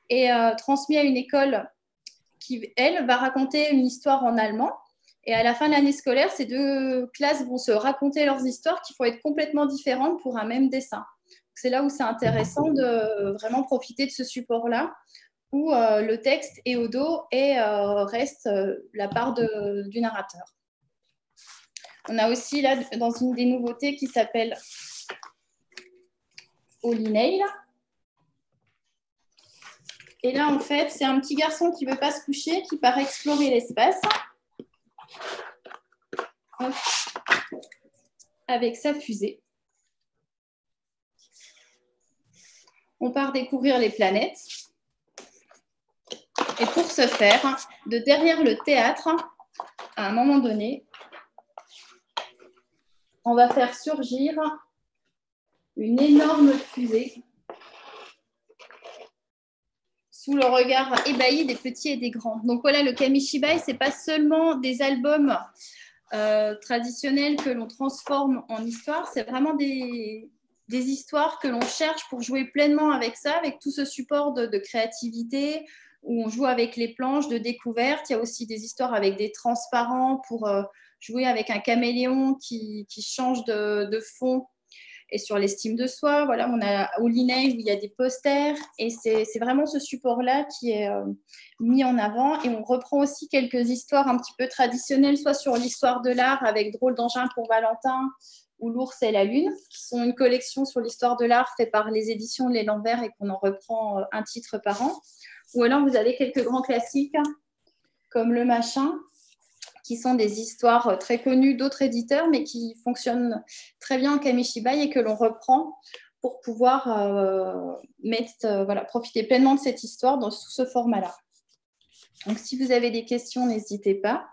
est transmis à une école qui, elle, va raconter une histoire en allemand. Et à la fin de l'année scolaire, ces deux classes vont se raconter leurs histoires qui vont être complètement différentes pour un même dessin. C'est là où c'est intéressant de vraiment profiter de ce support-là, où le texte est au dos et reste la part du narrateur. On a aussi là, dans une des nouveautés qui s'appelle Holy Nail. Et là, en fait, c'est un petit garçon qui ne veut pas se coucher, qui part explorer l'espace. Hop. Avec sa fusée. On part découvrir les planètes. Et pour ce faire, de derrière le théâtre, à un moment donné, on va faire surgir une énorme fusée sous le regard ébahi des petits et des grands. Donc voilà, le kamishibai, ce n'est pas seulement des albums traditionnels que l'on transforme en histoire, c'est vraiment des histoires que l'on cherche pour jouer pleinement avec ça, avec tout ce support de créativité, où on joue avec les planches de découverte. Il y a aussi des histoires avec des transparents pour jouer avec un caméléon qui change de fond, et sur l'estime de soi. Voilà, on a Holy Nail où il y a des posters, et c'est vraiment ce support-là qui est mis en avant. Et on reprend aussi quelques histoires un petit peu traditionnelles, soit sur l'histoire de l'art avec Drôle d'engin pour Valentin ou L'ours et la lune, qui sont une collection sur l'histoire de l'art faite par les éditions L'Élan Vert et qu'on en reprend un titre par an. Ou alors vous avez quelques grands classiques comme Le Machin, qui sont des histoires très connues d'autres éditeurs, mais qui fonctionnent très bien en kamishibai et que l'on reprend pour pouvoir profiter pleinement de cette histoire sous ce format-là. Donc, si vous avez des questions, n'hésitez pas.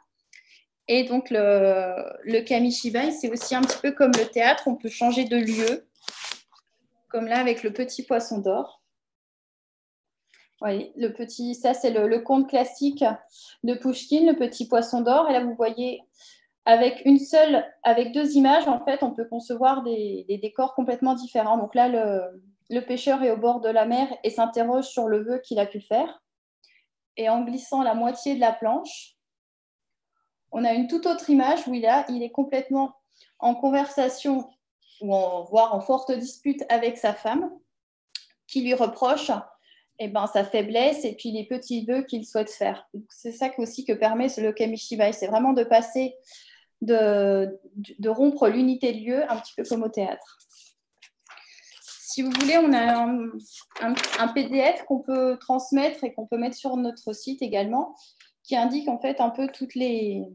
Et donc, le kamishibai, c'est aussi un petit peu comme le théâtre, on peut changer de lieu, comme là avec le petit poisson d'or. Oui, ça c'est le conte classique de Pouchkine, le petit poisson d'or. Et là, vous voyez, avec deux images, en fait, on peut concevoir des décors complètement différents. Donc là, le pêcheur est au bord de la mer et s'interroge sur le vœu qu'il a pu faire. Et en glissant la moitié de la planche, on a une toute autre image où il est complètement en conversation, voire en forte dispute avec sa femme, qui lui reproche sa faiblesse et puis les petits vœux qu'il souhaite faire. C'est ça aussi que permet le kamishibai, c'est vraiment de passer, de rompre l'unité de lieu, un petit peu comme au théâtre. Si vous voulez, on a un PDF qu'on peut transmettre et qu'on peut mettre sur notre site également, qui indique en fait un peu toutes les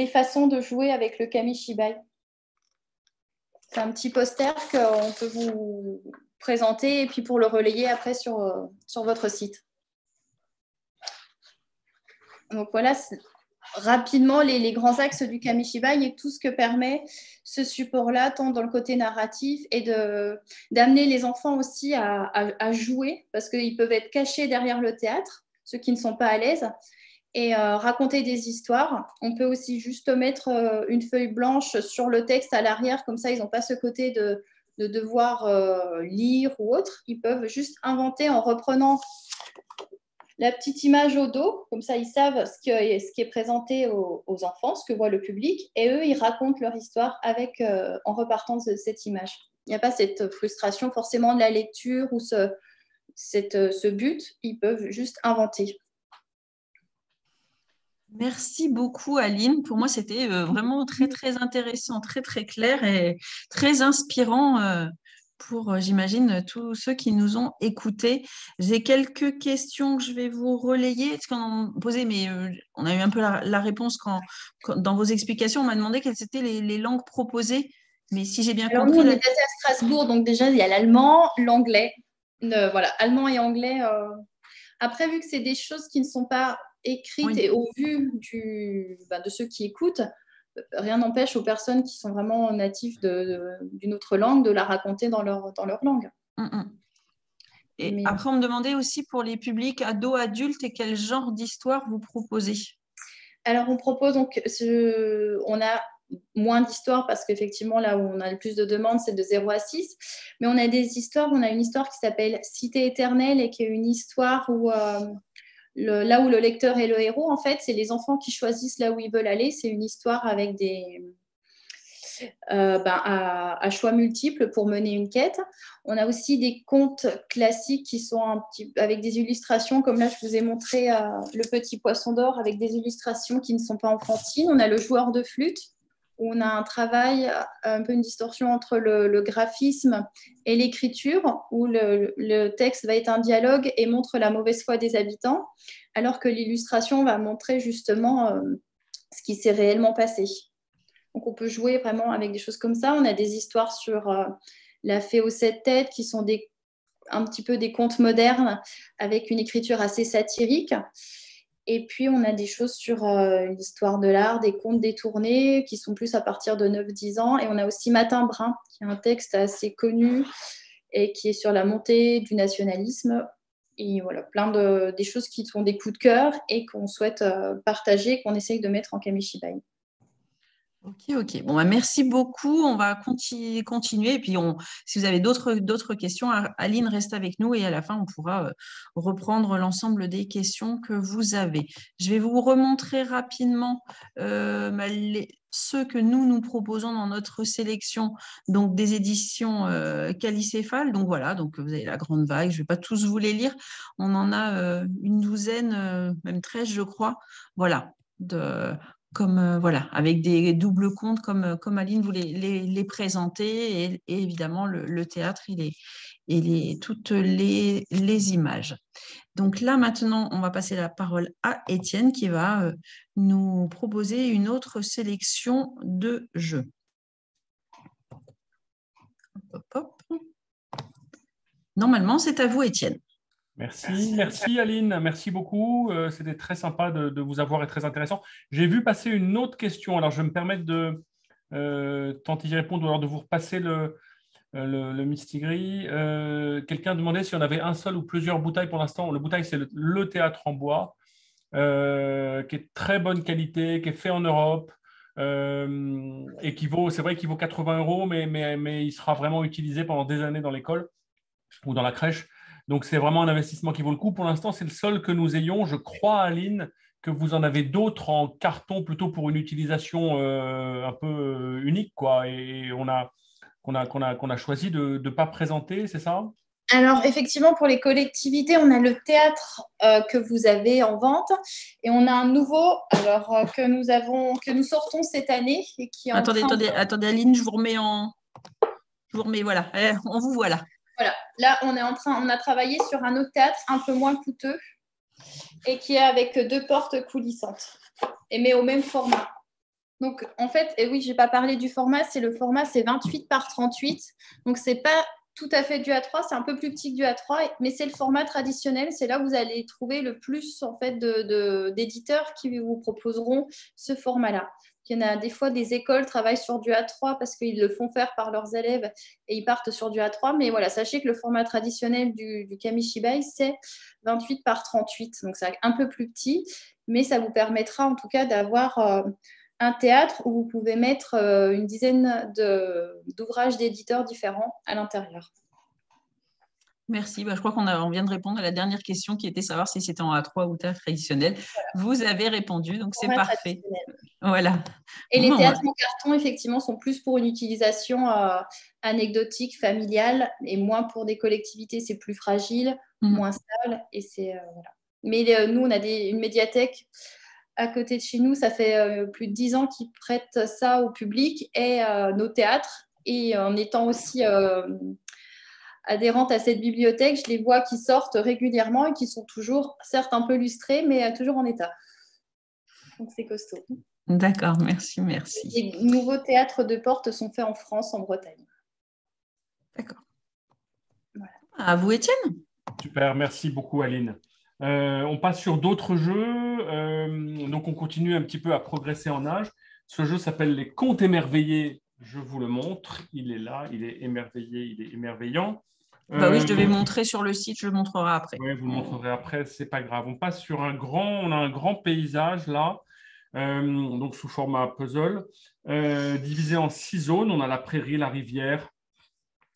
façons de jouer avec le kamishibai. C'est un petit poster qu'on peut vous présenter et puis pour le relayer après sur votre site. Donc voilà, rapidement les grands axes du kamishibai et tout ce que permet ce support-là, tant dans le côté narratif et d'amener les enfants aussi à jouer, parce qu'ils peuvent être cachés derrière le théâtre, ceux qui ne sont pas à l'aise, et raconter des histoires. On peut aussi juste mettre une feuille blanche sur le texte à l'arrière, comme ça ils n'ont pas ce côté de devoir lire ou autre. Ils peuvent juste inventer en reprenant la petite image au dos, comme ça ils savent ce qui est présenté aux enfants, ce que voit le public, et eux ils racontent leur histoire en repartant de cette image. Il n'y a pas cette frustration forcément de la lecture ou ce but, ils peuvent juste inventer. Merci beaucoup, Aline. Pour moi, c'était vraiment très, très intéressant, très, très clair et très inspirant pour, j'imagine, tous ceux qui nous ont écoutés. J'ai quelques questions que je vais vous relayer. Est-ce qu'on en posait, mais on a eu un peu la réponse dans vos explications. On m'a demandé quelles étaient les langues proposées. Mais si j'ai bien Alors, compris… nous, on est basé à Strasbourg, donc déjà, il y a l'allemand, l'anglais. Voilà, allemand et anglais. Après, vu que c'est des choses qui ne sont pas écrites Oui. et au vu de ceux qui écoutent, rien n'empêche aux personnes qui sont vraiment natifs d'une autre langue de la raconter dans leur langue. Et après, on me demandait aussi pour les publics ados, adultes, et quel genre d'histoire vous proposez? Alors, on propose donc, on a moins d'histoires parce qu'effectivement, là où on a le plus de demandes, c'est de 0 à 6. Mais on a des histoires, on a une histoire qui s'appelle Cité éternelle et qui est une histoire où là où le lecteur est le héros, en fait, c'est les enfants qui choisissent là où ils veulent aller. C'est une histoire avec à choix multiples pour mener une quête. On a aussi des contes classiques qui sont avec des illustrations, comme là je vous ai montré le petit poisson d'or avec des illustrations qui ne sont pas enfantines. On a le joueur de flûte, où on a un travail, un peu une distorsion entre le graphisme et l'écriture, où le texte va être un dialogue et montre la mauvaise foi des habitants, alors que l'illustration va montrer justement ce qui s'est réellement passé. Donc, on peut jouer vraiment avec des choses comme ça. On a des histoires sur la fée aux 7 têtes qui sont un petit peu des contes modernes avec une écriture assez satirique. Et puis, on a des choses sur l'histoire de l'art, des contes détournés qui sont plus à partir de 9-10 ans. Et on a aussi Matin Brun, qui est un texte assez connu et qui est sur la montée du nationalisme. Et voilà, des choses qui sont des coups de cœur et qu'on souhaite partager, qu'on essaye de mettre en kamishibai. Ok. Bon, merci beaucoup. On va continuer. Et puis, si vous avez d'autres questions, Aline reste avec nous et à la fin, on pourra reprendre l'ensemble des questions que vous avez. Je vais vous remontrer rapidement ceux que nous proposons dans notre sélection, donc des éditions Calicéphale. Donc voilà, donc vous avez la grande vague. Je ne vais pas tous vous les lire. On en a une douzaine, même 13, je crois. Voilà. Avec des doubles comptes comme Aline vous les présentez et évidemment le théâtre toutes les images. Donc là maintenant on va passer la parole à Étienne qui va nous proposer une autre sélection de jeux. Normalement c'est à vous Étienne. Merci Aline, merci beaucoup. C'était très sympa de vous avoir et très intéressant. J'ai vu passer une autre question, alors je vais me permettre de tenter d'y répondre ou alors de vous repasser le Mistigris. Quelqu'un demandait si on avait un seul ou plusieurs bouteilles pour l'instant. Le bouteille, c'est le théâtre en bois, qui est très bonne qualité, qui est fait en Europe et c'est vrai qu'il vaut 80 €, mais il sera vraiment utilisé pendant des années dans l'école ou dans la crèche. Donc, c'est vraiment un investissement qui vaut le coup. Pour l'instant, c'est le seul que nous ayons. Je crois, Aline, que vous en avez d'autres en carton plutôt pour une utilisation un peu unique, quoi. Et qu'on a choisi de ne pas présenter, c'est ça? Alors, effectivement, pour les collectivités, on a le théâtre que vous avez en vente et on a un nouveau que nous sortons cette année. Et qui est attendez, Aline, je vous remets, voilà, on vous voit là. Voilà, là, on a travaillé sur un autre théâtre un peu moins coûteux et qui est avec 2 portes coulissantes, mais au même format. Donc, en fait, et oui, je n'ai pas parlé du format, c'est 28 par 38. Donc, ce n'est pas tout à fait du A3, c'est un peu plus petit que du A3, mais c'est le format traditionnel. C'est là où vous allez trouver le plus en fait, d'éditeurs qui vous proposeront ce format-là. Il y en a des fois, des écoles travaillent sur du A3 parce qu'ils le font faire par leurs élèves et ils partent sur du A3. Mais voilà, sachez que le format traditionnel du kamishibai, c'est 28 par 38. Donc, c'est un peu plus petit, mais ça vous permettra en tout cas d'avoir un théâtre où vous pouvez mettre une dizaine d'ouvrages d'éditeurs différents à l'intérieur. Merci. Je crois qu'on vient de répondre à la dernière question qui était savoir si c'était en A3 ou théâtre traditionnel. Voilà. Vous avez répondu, donc c'est parfait. Voilà. Et les théâtres en carton, effectivement, sont plus pour une utilisation anecdotique, familiale, et moins pour des collectivités, c'est plus fragile. moins stable. Et voilà. Mais nous, on a une médiathèque à côté de chez nous. Ça fait plus de 10 ans qu'ils prêtent ça au public et nos théâtres. Et en étant aussi adhérente à cette bibliothèque, je les vois qui sortent régulièrement et qui sont toujours, certes un peu lustrés, mais toujours en état. Donc c'est costaud. D'accord, merci. Les nouveaux théâtres de porte sont faits en France, en Bretagne. D'accord. Voilà. À vous, Étienne. Super, merci beaucoup, Aline. On passe sur d'autres jeux. Donc, on continue un petit peu à progresser en âge. Ce jeu s'appelle Les Contes émerveillés. Je vous le montre. Il est là, il est émerveillé, il est émerveillant. Oui, je devais montrer sur le site, je le montrerai après. Oui, vous le montrerez après, c'est pas grave. On passe sur on a un grand paysage là, donc sous format puzzle, divisé en 6 zones. On a la prairie, la rivière,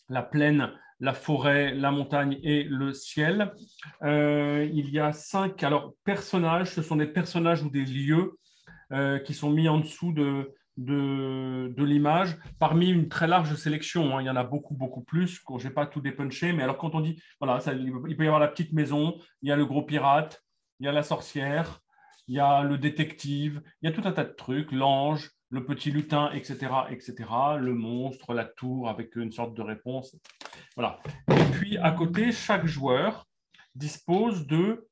la plaine, la forêt, la montagne et le ciel. Il y a 5 personnages, ce sont des personnages ou des lieux qui sont mis en dessous de l'image, parmi une très large sélection. Hein. Il y en a beaucoup, beaucoup plus. Je n'ai pas tout dépunché, mais alors quand on dit, voilà, il peut y avoir la petite maison, il y a le gros pirate, il y a la sorcière, il y a le détective, il y a tout un tas de trucs, l'ange, le petit lutin, etc., etc., le monstre, la tour avec une sorte de réponse. Voilà. Et puis, à côté, chaque joueur dispose de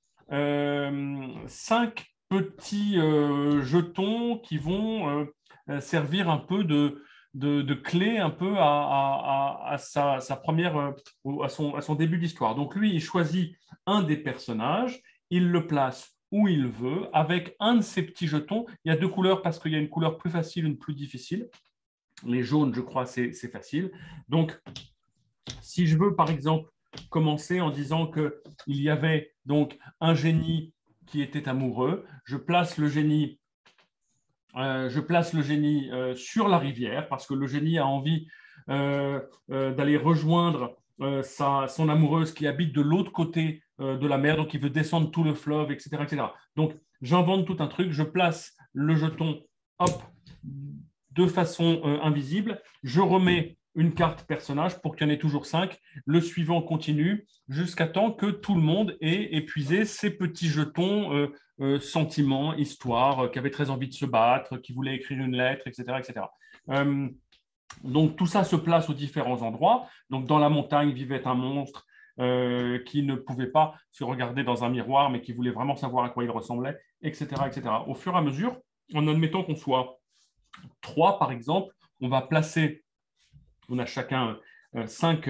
5 petits jetons qui vont servir un peu de clé un peu à sa première, à son début d'histoire. Donc lui, il choisit un des personnages, il le place où il veut, avec un de ces petits jetons. Il y a 2 couleurs parce qu'il y a une couleur plus facile, une plus difficile. Les jaunes, je crois, c'est facile. Donc, si je veux, par exemple, commencer en disant qu'il y avait donc un génie qui était amoureux, je place le génie sur la rivière parce que le génie a envie d'aller rejoindre son amoureuse qui habite de l'autre côté de la mer, donc il veut descendre tout le fleuve, etc., etc. Donc, j'invente tout un truc, je place le jeton, hop, de façon invisible, je remets une carte personnage pour qu'il y en ait toujours 5. Le suivant continue jusqu'à temps que tout le monde ait épuisé ses petits jetons sentiments, histoire, qui avait très envie de se battre, qui voulait écrire une lettre, etc., etc. Donc, tout ça se place aux différents endroits. Donc, dans la montagne vivait un monstre qui ne pouvait pas se regarder dans un miroir, mais qui voulait vraiment savoir à quoi il ressemblait, etc., etc. Au fur et à mesure, en admettant qu'on soit 3, par exemple, on va placer, on a chacun 5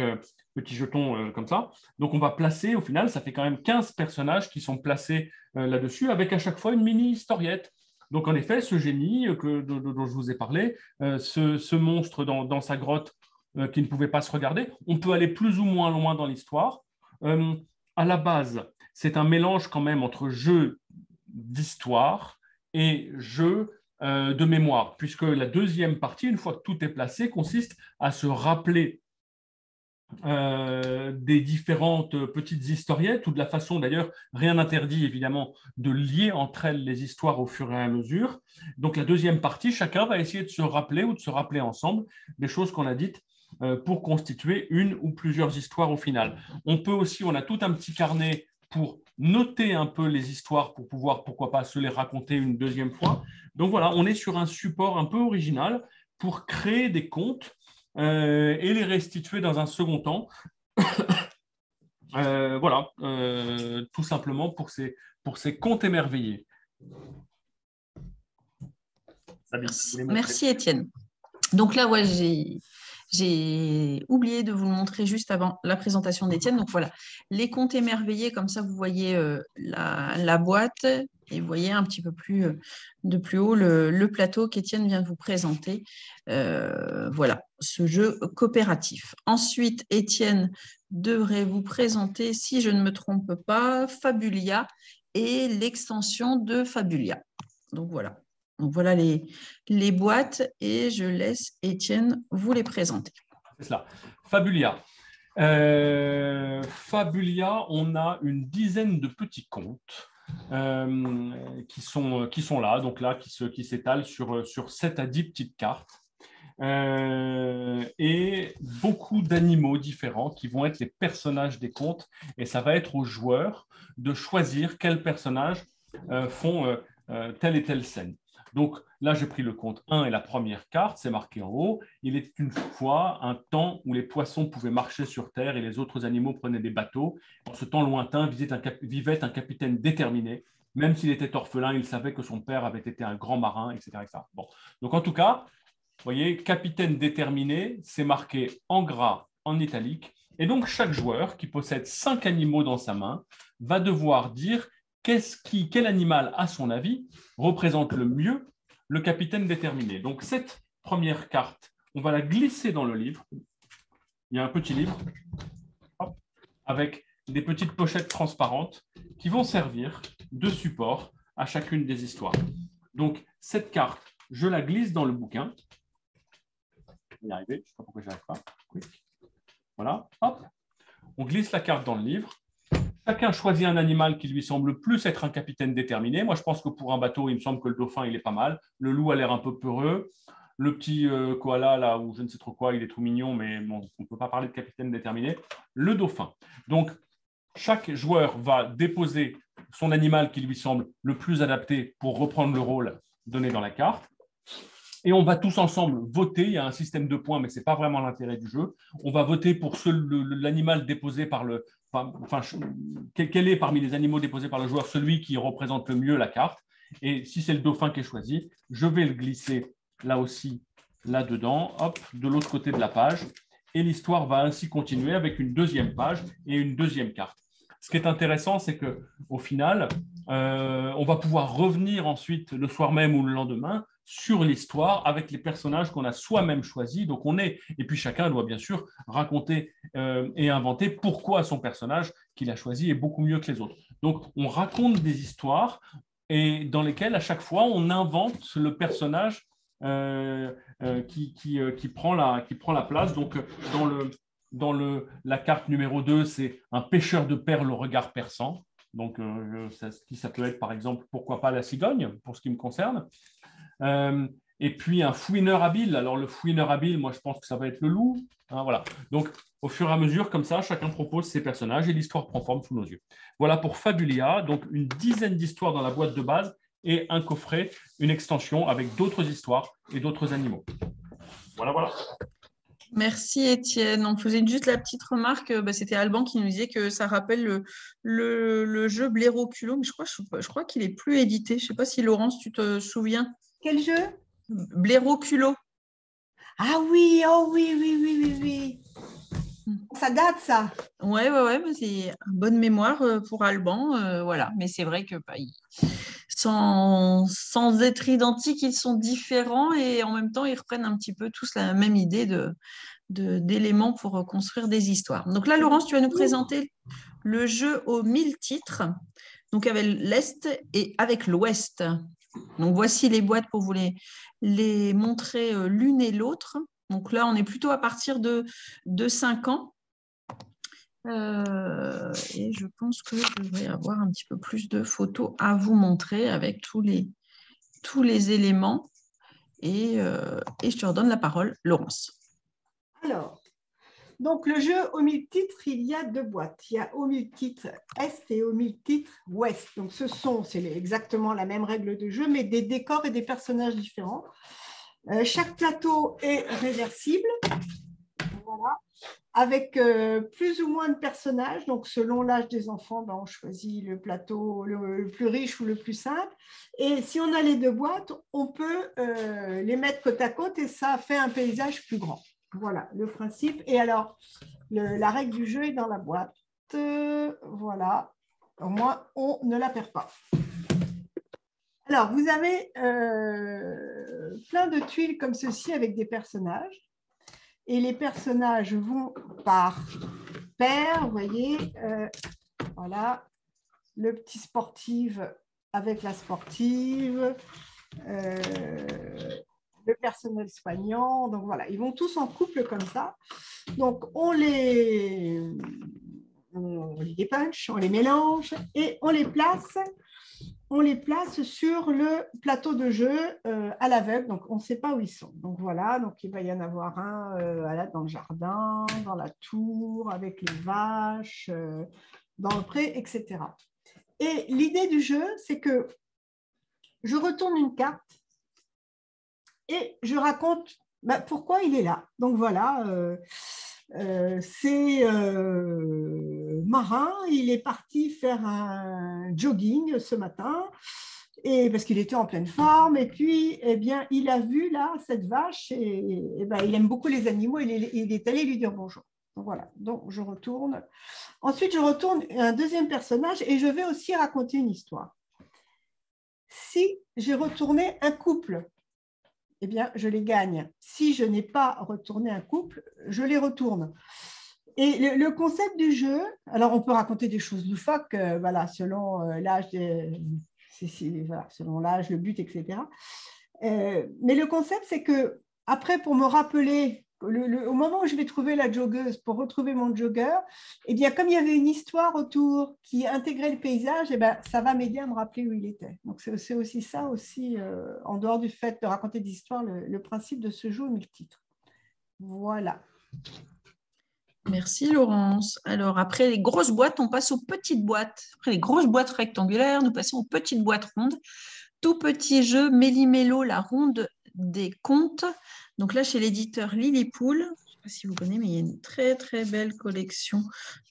petits jetons comme ça. Donc, on va placer, au final, ça fait quand même 15 personnages qui sont placés là-dessus, avec à chaque fois une mini-historiette. Donc, en effet, ce génie dont je vous ai parlé, ce monstre dans sa grotte qui ne pouvait pas se regarder, on peut aller plus ou moins loin dans l'histoire. À la base, c'est un mélange quand même entre jeu d'histoire et jeu de mémoire, puisque la deuxième partie, une fois que tout est placé, consiste à se rappeler des différentes petites historiettes ou de la façon, d'ailleurs, rien n'interdit évidemment de lier entre elles les histoires au fur et à mesure. Donc la deuxième partie, chacun va essayer de se rappeler ou de se rappeler ensemble des choses qu'on a dites pour constituer une ou plusieurs histoires au final. On peut aussi, on a tout un petit carnet pour noter un peu les histoires pour pouvoir, pourquoi pas, se les raconter une deuxième fois. Donc voilà, on est sur un support un peu original pour créer des contes et les restituer dans un second temps. Voilà, tout simplement pour ces contes émerveillés. Merci Étienne. Donc là, ouais, j'ai oublié de vous le montrer juste avant la présentation d'Étienne. Donc voilà, les contes émerveillés, comme ça vous voyez la boîte et vous voyez un petit peu plus de plus haut le plateau qu'Étienne vient de vous présenter. Voilà, ce jeu coopératif. Ensuite, Étienne devrait vous présenter, si je ne me trompe pas, Fabulia et l'extension de Fabulia. Donc voilà. Donc voilà les boîtes et je laisse Étienne vous les présenter. C'est cela. Fabulia. Fabulia, on a une dizaine de petits contes qui sont là, donc là, qui s'étalent sur 7 à 10 petites cartes. et beaucoup d'animaux différents qui vont être les personnages des contes. Et ça va être aux joueurs de choisir quels personnages font telle et telle scène. Donc là, j'ai pris le conte 1 et la première carte, c'est marqué en haut. Il était une fois un temps où les poissons pouvaient marcher sur terre et les autres animaux prenaient des bateaux. En ce temps lointain vivait un capitaine déterminé. Même s'il était orphelin, il savait que son père avait été un grand marin, etc. etc. Bon. Donc en tout cas, vous voyez, capitaine déterminé, c'est marqué en gras, en italique. Et donc chaque joueur qui possède 5 animaux dans sa main va devoir dire quel animal, à son avis, représente le mieux le capitaine déterminé. Donc, cette première carte, on va la glisser dans le livre. Il y a un petit livre avec des petites pochettes transparentes qui vont servir de support à chacune des histoires. Donc, cette carte, je la glisse dans le bouquin. Je vais y arriver, je ne sais pas pourquoi je n'y arrive pas. Oui. Voilà, hop. On glisse la carte dans le livre. Chacun choisit un animal qui lui semble plus être un capitaine déterminé. Moi, je pense que pour un bateau, il me semble que le dauphin, il est pas mal. Le loup a l'air un peu peureux. Le petit koala, là, ou je ne sais trop quoi, il est trop mignon, mais bon, on ne peut pas parler de capitaine déterminé. Le dauphin. Donc, chaque joueur va déposer son animal qui lui semble le plus adapté pour reprendre le rôle donné dans la carte. Et on va tous ensemble voter. Il y a un système de points, mais ce n'est pas vraiment l'intérêt du jeu. On va voter pour l'animal déposé par le... Enfin, quel est parmi les animaux déposés par le joueur celui qui représente le mieux la carte. Et si c'est le dauphin qui est choisi, je vais le glisser là aussi, là-dedans, hop, de l'autre côté de la page. Et l'histoire va ainsi continuer avec une deuxième page et une deuxième carte. Ce qui est intéressant, c'est qu'au final, on va pouvoir revenir ensuite le soir même ou le lendemain sur l'histoire avec les personnages qu'on a soi-même choisis. Donc et puis chacun doit bien sûr raconter et inventer pourquoi son personnage qu'il a choisi est beaucoup mieux que les autres. Donc on raconte des histoires et dans lesquelles à chaque fois on invente le personnage qui prend la place. Donc dans la carte numéro 2, c'est un pêcheur de perles au regard perçant. Donc, ça peut être, par exemple, pourquoi pas la cigogne, pour ce qui me concerne. Et puis, un fouineur habile. Alors, le fouineur habile, moi, je pense que ça va être le loup. Hein, voilà. Donc, au fur et à mesure, comme ça, chacun propose ses personnages et l'histoire prend forme sous nos yeux. Voilà pour Fabulia. Donc, une dizaine d'histoires dans la boîte de base et un coffret, une extension avec d'autres histoires et d'autres animaux. Voilà, voilà. Merci Étienne. On faisait juste la petite remarque, c'était Alban qui nous disait que ça rappelle le jeu Blaireau-Culot, mais je crois qu'il n'est plus édité. Je ne sais pas si Laurence, tu te souviens. Quel jeu? Blaireau-Culot. Ah oui, oh oui, oui, oui, oui, oui. Ça date, ça. Ouais, mais c'est une bonne mémoire pour Alban, voilà. Mais c'est vrai que sans être identiques, ils sont différents et en même temps, ils reprennent un petit peu tous la même idée d'éléments pour construire des histoires. Donc là, Laurence, tu vas nous présenter le jeu aux 1000 titres, donc avec l'Est et avec l'Ouest. Donc voici les boîtes pour vous les montrer l'une et l'autre. Donc là, on est plutôt à partir de 5 ans. Et je pense que je devrais avoir un petit peu plus de photos à vous montrer avec tous les éléments. Et je te redonne la parole, Laurence. Alors, donc le jeu aux 1000 titres, il y a 2 boîtes. Il y a aux 1000 titres Est et aux 1000 titres Ouest. Donc c'est exactement la même règle de jeu, mais des décors et des personnages différents. Chaque plateau est réversible. Voilà. Avec plus ou moins de personnages. Donc, selon l'âge des enfants, on choisit le plateau le plus riche ou le plus simple. Et si on a les 2 boîtes, on peut les mettre côte à côte et ça fait un paysage plus grand. Voilà le principe. Et alors, la règle du jeu est dans la boîte. Voilà. Au moins, on ne la perd pas. Alors, vous avez plein de tuiles comme ceci avec des personnages. Et les personnages vont par paire, vous voyez, voilà, le petit sportif avec la sportive, le personnel soignant, donc voilà, ils vont tous en couple comme ça. Donc on les dépunch, on les mélange et on les place on les place sur le plateau de jeu à l'aveugle, donc on ne sait pas où ils sont. Donc voilà, donc il va y en avoir un dans le jardin, dans la tour, avec les vaches, dans le pré, etc. Et l'idée du jeu, c'est que je retourne une carte et je raconte pourquoi il est là. Donc voilà, c'est Marin, il est parti faire un jogging ce matin, et parce qu'il était en pleine forme, et puis eh bien, il a vu là cette vache, et ben, il aime beaucoup les animaux, il est allé lui dire bonjour. Donc voilà, donc je retourne. Ensuite, je retourne un deuxième personnage et je vais aussi raconter une histoire. Si j'ai retourné un couple, eh bien, je les gagne. Si je n'ai pas retourné un couple, je les retourne. Et le concept du jeu, alors on peut raconter des choses loufoques, voilà, selon l'âge, voilà, selon l'âge, le but, etc. Mais le concept, c'est que après, pour me rappeler, au moment où je vais trouver la joggeuse, pour retrouver mon jogger, eh bien, comme il y avait une histoire autour qui intégrait le paysage, eh bien, ça va m'aider à me rappeler où il était. Donc, c'est aussi ça, en dehors du fait de raconter des histoires, le principe de ce jeu au multitre. Voilà. Merci Laurence. Alors après les grosses boîtes, on passe aux petites boîtes. Après les grosses boîtes rectangulaires, nous passons aux petites boîtes rondes. Tout petit jeu, Méli-Mélo, la ronde des contes. Donc là, chez l'éditeur Lilliput, je ne sais pas si vous connaissez, mais il y a une très très belle collection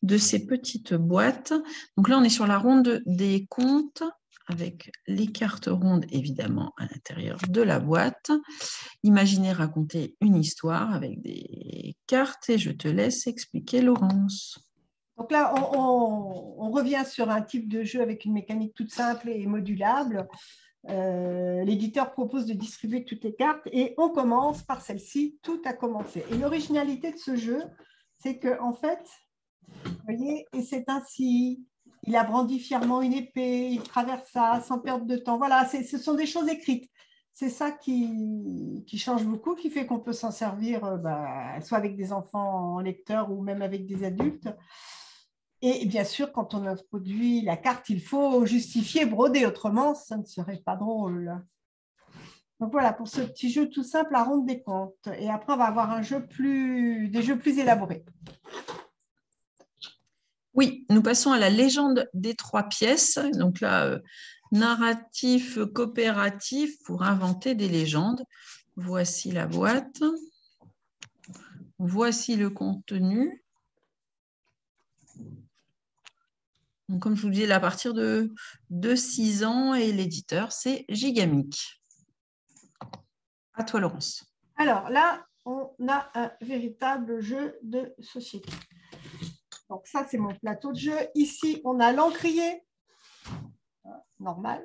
de ces petites boîtes. Donc là, on est sur la ronde des contes avec les cartes rondes évidemment à l'intérieur de la boîte. Imaginez raconter une histoire avec des cartes et je te laisse expliquer, Laurence. Donc là, on revient sur un type de jeu avec une mécanique toute simple et modulable. L'éditeur propose de distribuer toutes les cartes et on commence par celle-ci, tout a commencé. Et l'originalité de ce jeu, c'est qu'en fait, vous voyez, et c'est ainsi, il a brandi fièrement une épée, il traverse ça sans perdre de temps. Voilà, ce sont des choses écrites. C'est ça qui change beaucoup, qui fait qu'on peut s'en servir soit avec des enfants en lecteur ou même avec des adultes. Et bien sûr, quand on introduit la carte, il faut justifier, broder, autrement, ça ne serait pas drôle. Donc voilà, pour ce petit jeu tout simple, la ronde des contes. Et après, on va avoir des jeux plus élaborés. Oui, nous passons à la légende des 3 pièces. Donc là, narratif coopératif pour inventer des légendes. Voici la boîte. Voici le contenu. Donc, comme je vous disais, à partir de 6 ans et l'éditeur, c'est Gigamic. À toi, Laurence. Alors là, on a un véritable jeu de société. Donc ça, c'est mon plateau de jeu. Ici, on a l'encrier. Normal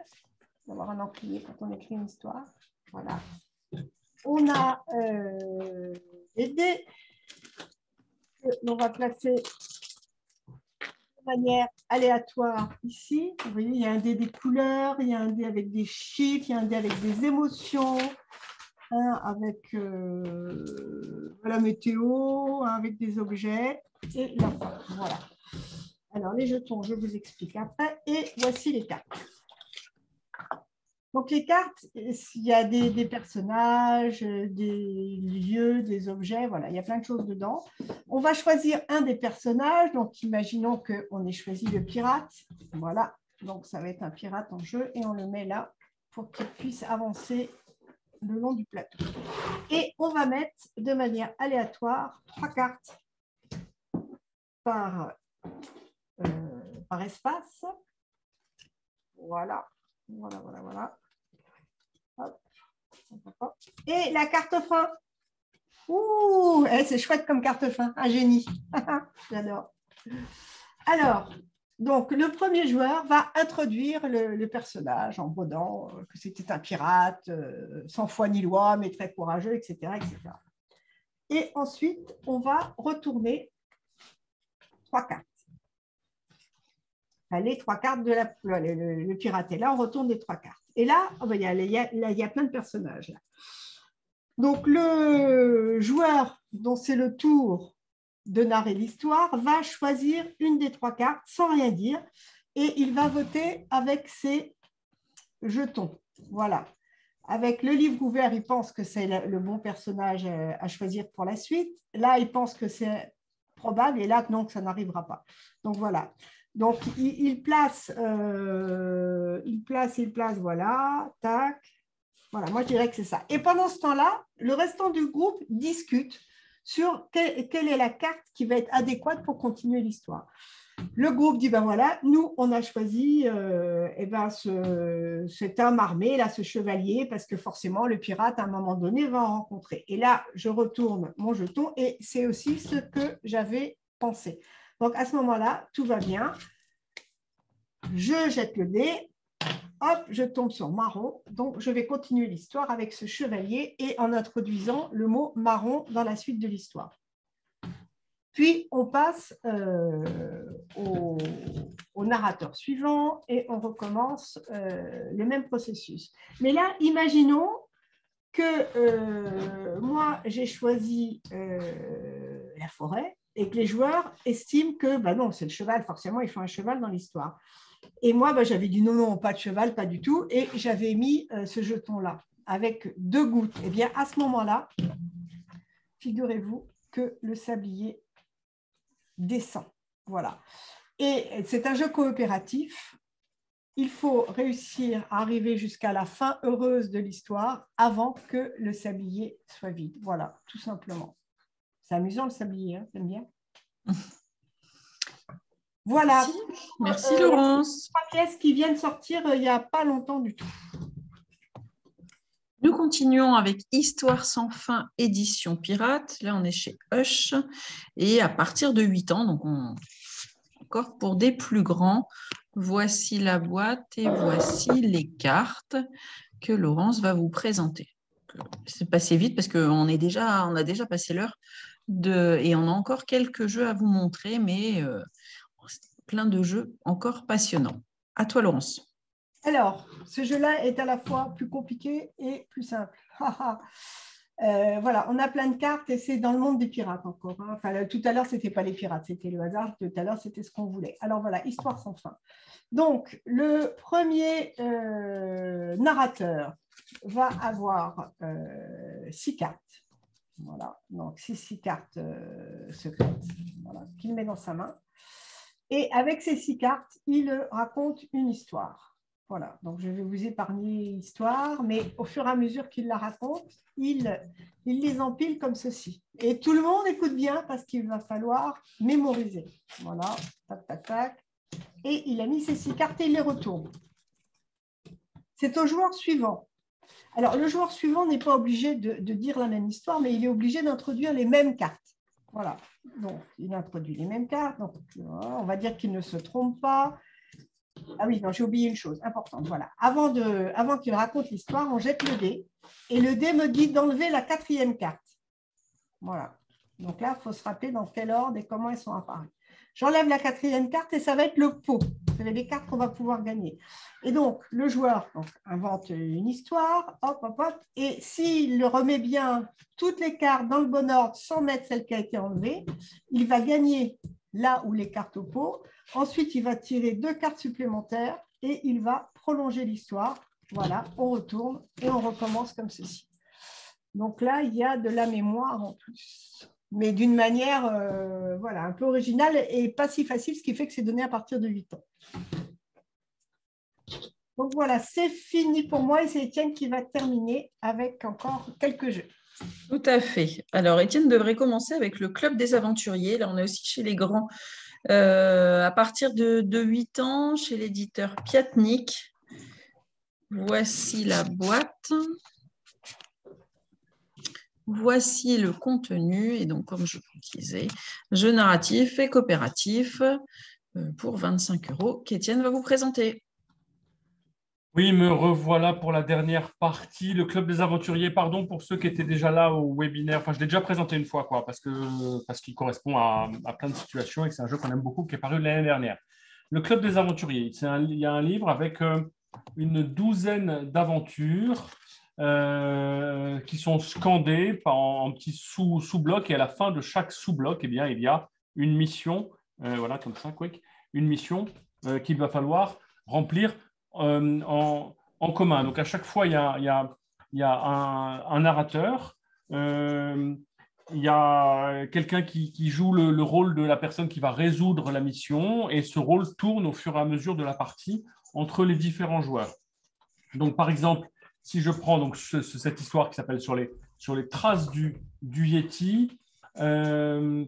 d'avoir un encrier quand on écrit une histoire. Voilà. On a les dés que l'on va placer de manière aléatoire ici. Vous voyez, il y a un dé des couleurs, il y a un dé avec des chiffres, il y a un dé avec des émotions, un avec la météo, un avec des objets et la fin. Voilà. Alors, les jetons, je vous explique après. Et voici les cartes. Donc, les cartes, il y a des personnages, des lieux, des objets, voilà, il y a plein de choses dedans. On va choisir un des personnages. Donc, imaginons qu'on ait choisi le pirate. Voilà, donc ça va être un pirate en jeu et on le met là pour qu'il puisse avancer le long du plateau. Et on va mettre de manière aléatoire 3 cartes par espace. Voilà, voilà, voilà, voilà. Hop. Et la carte fin. Ouh, c'est chouette comme carte fin, un génie. J'adore. Alors, donc le premier joueur va introduire le personnage en brodant que c'était un pirate, sans foi ni loi, mais très courageux, etc., etc. Et ensuite, on va retourner 3 cartes. Les 3 cartes de le pirate est là, on retourne les 3 cartes. Et là, il y a plein de personnages. Là. Donc, le joueur dont c'est le tour de narrer l'histoire va choisir une des 3 cartes sans rien dire et il va voter avec ses jetons. Voilà. Avec le livre ouvert, il pense que c'est le bon personnage à choisir pour la suite. Là, il pense que c'est probable et là, non, que ça n'arrivera pas. Donc, voilà. Donc, il place, voilà, tac. Voilà, moi, je dirais que c'est ça. Et pendant ce temps-là, le restant du groupe discute sur quelle est la carte qui va être adéquate pour continuer l'histoire. Le groupe dit, ben voilà, nous, on a choisi cet homme armé, là, ce chevalier, parce que forcément, le pirate, à un moment donné, va en rencontrer. Et là, je retourne mon jeton et c'est aussi ce que j'avais pensé. Donc, à ce moment-là, tout va bien. Je jette le dé. Hop, je tombe sur marron. Donc, je vais continuer l'histoire avec ce chevalier et en introduisant le mot marron dans la suite de l'histoire. Puis, on passe au narrateur suivant et on recommence le même processus. Mais là, imaginons que moi, j'ai choisi la forêt et que les joueurs estiment que, bah non, c'est le cheval, forcément, il faut un cheval dans l'histoire. Et moi, bah, j'avais dit non, non, pas de cheval, pas du tout. Et j'avais mis ce jeton-là avec 2 gouttes. Et bien, à ce moment-là, figurez-vous que le sablier descend. Voilà. Et c'est un jeu coopératif. Il faut réussir à arriver jusqu'à la fin heureuse de l'histoire avant que le sablier soit vide. Voilà, tout simplement. C'est amusant le sablier, hein, t'aimes bien? Voilà. Merci Laurence. 3 pièces qui viennent sortir il n'y a pas longtemps du tout. Nous continuons avec Histoire sans fin, édition pirate. Là, on est chez Hush. Et à partir de 8 ans, donc encore pour des plus grands, voici la boîte et voici les cartes que Laurence va vous présenter. C'est passé vite parce qu'on a déjà passé l'heure et on a encore quelques jeux à vous montrer, mais plein de jeux encore passionnants. À toi, Laurence. Alors, ce jeu-là est à la fois plus compliqué et plus simple. Voilà, on a plein de cartes et c'est dans le monde des pirates encore. Hein. Enfin, tout à l'heure, ce n'était pas les pirates, c'était le hasard. Tout à l'heure, c'était ce qu'on voulait. Alors voilà, histoire sans fin. Donc, le premier narrateur va avoir 6 cartes. Voilà, donc 6 cartes secrètes, voilà, qu'il met dans sa main. Et avec ces 6 cartes, il raconte une histoire. Voilà, donc je vais vous épargner l'histoire, mais au fur et à mesure qu'il la raconte, il les empile comme ceci. Et tout le monde écoute bien parce qu'il va falloir mémoriser. Voilà, tac, tac, tac. Et il a mis ces 6 cartes et il les retourne. C'est au joueur suivant. Alors, le joueur suivant n'est pas obligé de dire la même histoire, mais il est obligé d'introduire les mêmes cartes. Voilà, donc il introduit les mêmes cartes. Donc, on va dire qu'il ne se trompe pas. Ah oui, non, j'ai oublié une chose importante. Voilà. Avant qu'il raconte l'histoire, on jette le dé. Et le dé me dit d'enlever la 4e carte. Voilà. Donc là, il faut se rappeler dans quel ordre et comment elles sont apparues. J'enlève la 4e carte et ça va être le pot. C'est les cartes qu'on va pouvoir gagner. Et donc, le joueur invente une histoire, hop, hop, hop. Et s'il le remet bien toutes les cartes dans le bon ordre sans mettre celle qui a été enlevée, il va gagner là où les cartes au pot. Ensuite, il va tirer 2 cartes supplémentaires et il va prolonger l'histoire. Voilà, on retourne et on recommence comme ceci. Donc là, il y a de la mémoire en plus, mais d'une manière voilà, un peu originale et pas si facile, ce qui fait que c'est donné à partir de 8 ans. Donc voilà, c'est fini pour moi et c'est Étienne qui va terminer avec encore quelques jeux. Tout à fait. Alors, Étienne devrait commencer avec le Club des Aventuriers. Là, on est aussi chez les grands. À partir de 8 ans, chez l'éditeur Piatnik. Voici la boîte. Voici le contenu. Et donc, comme je vous disais, jeu narratif et coopératif pour 25 € qu'Étienne va vous présenter. Oui, me revoilà pour la dernière partie, le Club des Aventuriers. Pardon pour ceux qui étaient déjà là au webinaire. Enfin, je l'ai déjà présenté une fois, parce qu'il correspond à plein de situations et que c'est un jeu qu'on aime beaucoup qui est paru l'année dernière. Le Club des Aventuriers, il y a un livre avec une douzaine d'aventures qui sont scandées en petits sous-blocs. Et à la fin de chaque sous-bloc, eh bien, il y a une mission, voilà, comme ça, quick, une mission qu'il va falloir remplir en en commun. Donc, à chaque fois, il y a un narrateur. Il y a quelqu'un qui joue le rôle de la personne qui va résoudre la mission et ce rôle tourne au fur et à mesure de la partie entre les différents joueurs. Donc, par exemple, si je prends donc, cette histoire qui s'appelle sur les traces du Yéti, voilà,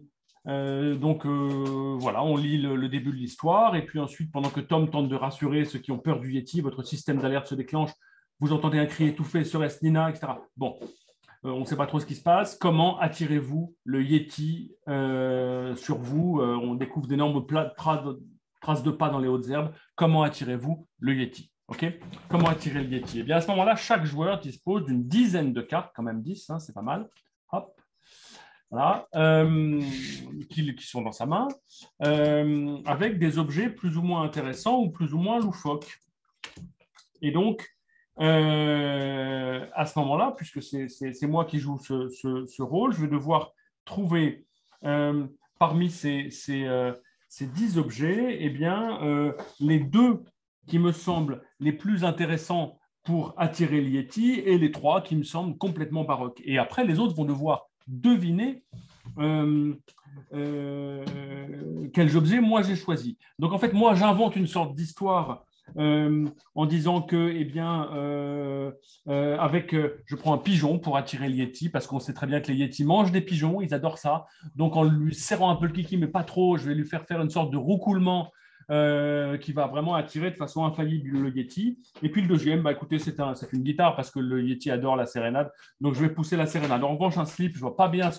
on lit le début de l'histoire et puis ensuite, pendant que Tom tente de rassurer ceux qui ont peur du Yéti, votre système d'alerte se déclenche, vous entendez un cri étouffé, serait-ce Nina, etc. Bon. On ne sait pas trop ce qui se passe. Comment attirez-vous le Yéti sur vous? On découvre d'énormes traces de pas dans les hautes herbes. Comment attirez-vous le Yéti? Okay. Comment attirer le Yéti? Eh bien, à ce moment-là, chaque joueur dispose d'une dizaine de cartes, quand même 10, hein, c'est pas mal. Hop. Voilà, qui sont dans sa main, avec des objets plus ou moins intéressants ou plus ou moins loufoques. Et donc, à ce moment-là, puisque c'est moi qui joue ce rôle, je vais devoir trouver parmi ces 10 objets, eh bien, les 2 qui me semblent les plus intéressants pour attirer le Yéti et les 3 qui me semblent complètement baroques. Et après, les autres vont devoir deviner quels objets moi j'ai choisi. Donc, en fait, moi, j'invente une sorte d'histoire en disant que, eh bien, je prends un pigeon pour attirer le Yéti, parce qu'on sait très bien que les Yétis mangent des pigeons, ils adorent ça. Donc, en lui serrant un peu le kiki, mais pas trop, je vais lui faire une sorte de roucoulement qui va vraiment attirer de façon infaillible le Yéti. Et puis le deuxième, bah, écoutez, c'est une guitare, parce que le Yéti adore la sérénade, donc je vais pousser la sérénade. En revanche, un slip, je ne vois pas bien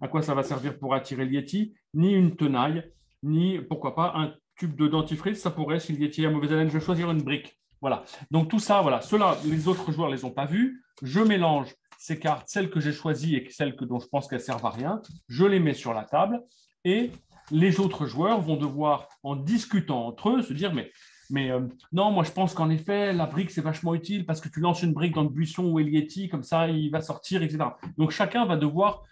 à quoi ça va servir pour attirer le Yéti, ni une tenaille, ni, pourquoi pas, un tube de dentifrice, ça pourrait, si le Yéti a mauvaise haleine, je vais choisir une brique. Voilà. Donc tout ça, voilà. Ceux-là, les autres joueurs ne les ont pas vus. Je mélange ces cartes, celles que j'ai choisies et celles dont je pense qu'elles ne servent à rien. Je les mets sur la table et les autres joueurs vont devoir, en discutant entre eux, se dire mais non, moi je pense qu'en effet, la brique c'est vachement utile parce que tu lances une brique dans le buisson où est le Yéti, comme ça il va sortir, etc. Donc chacun va devoir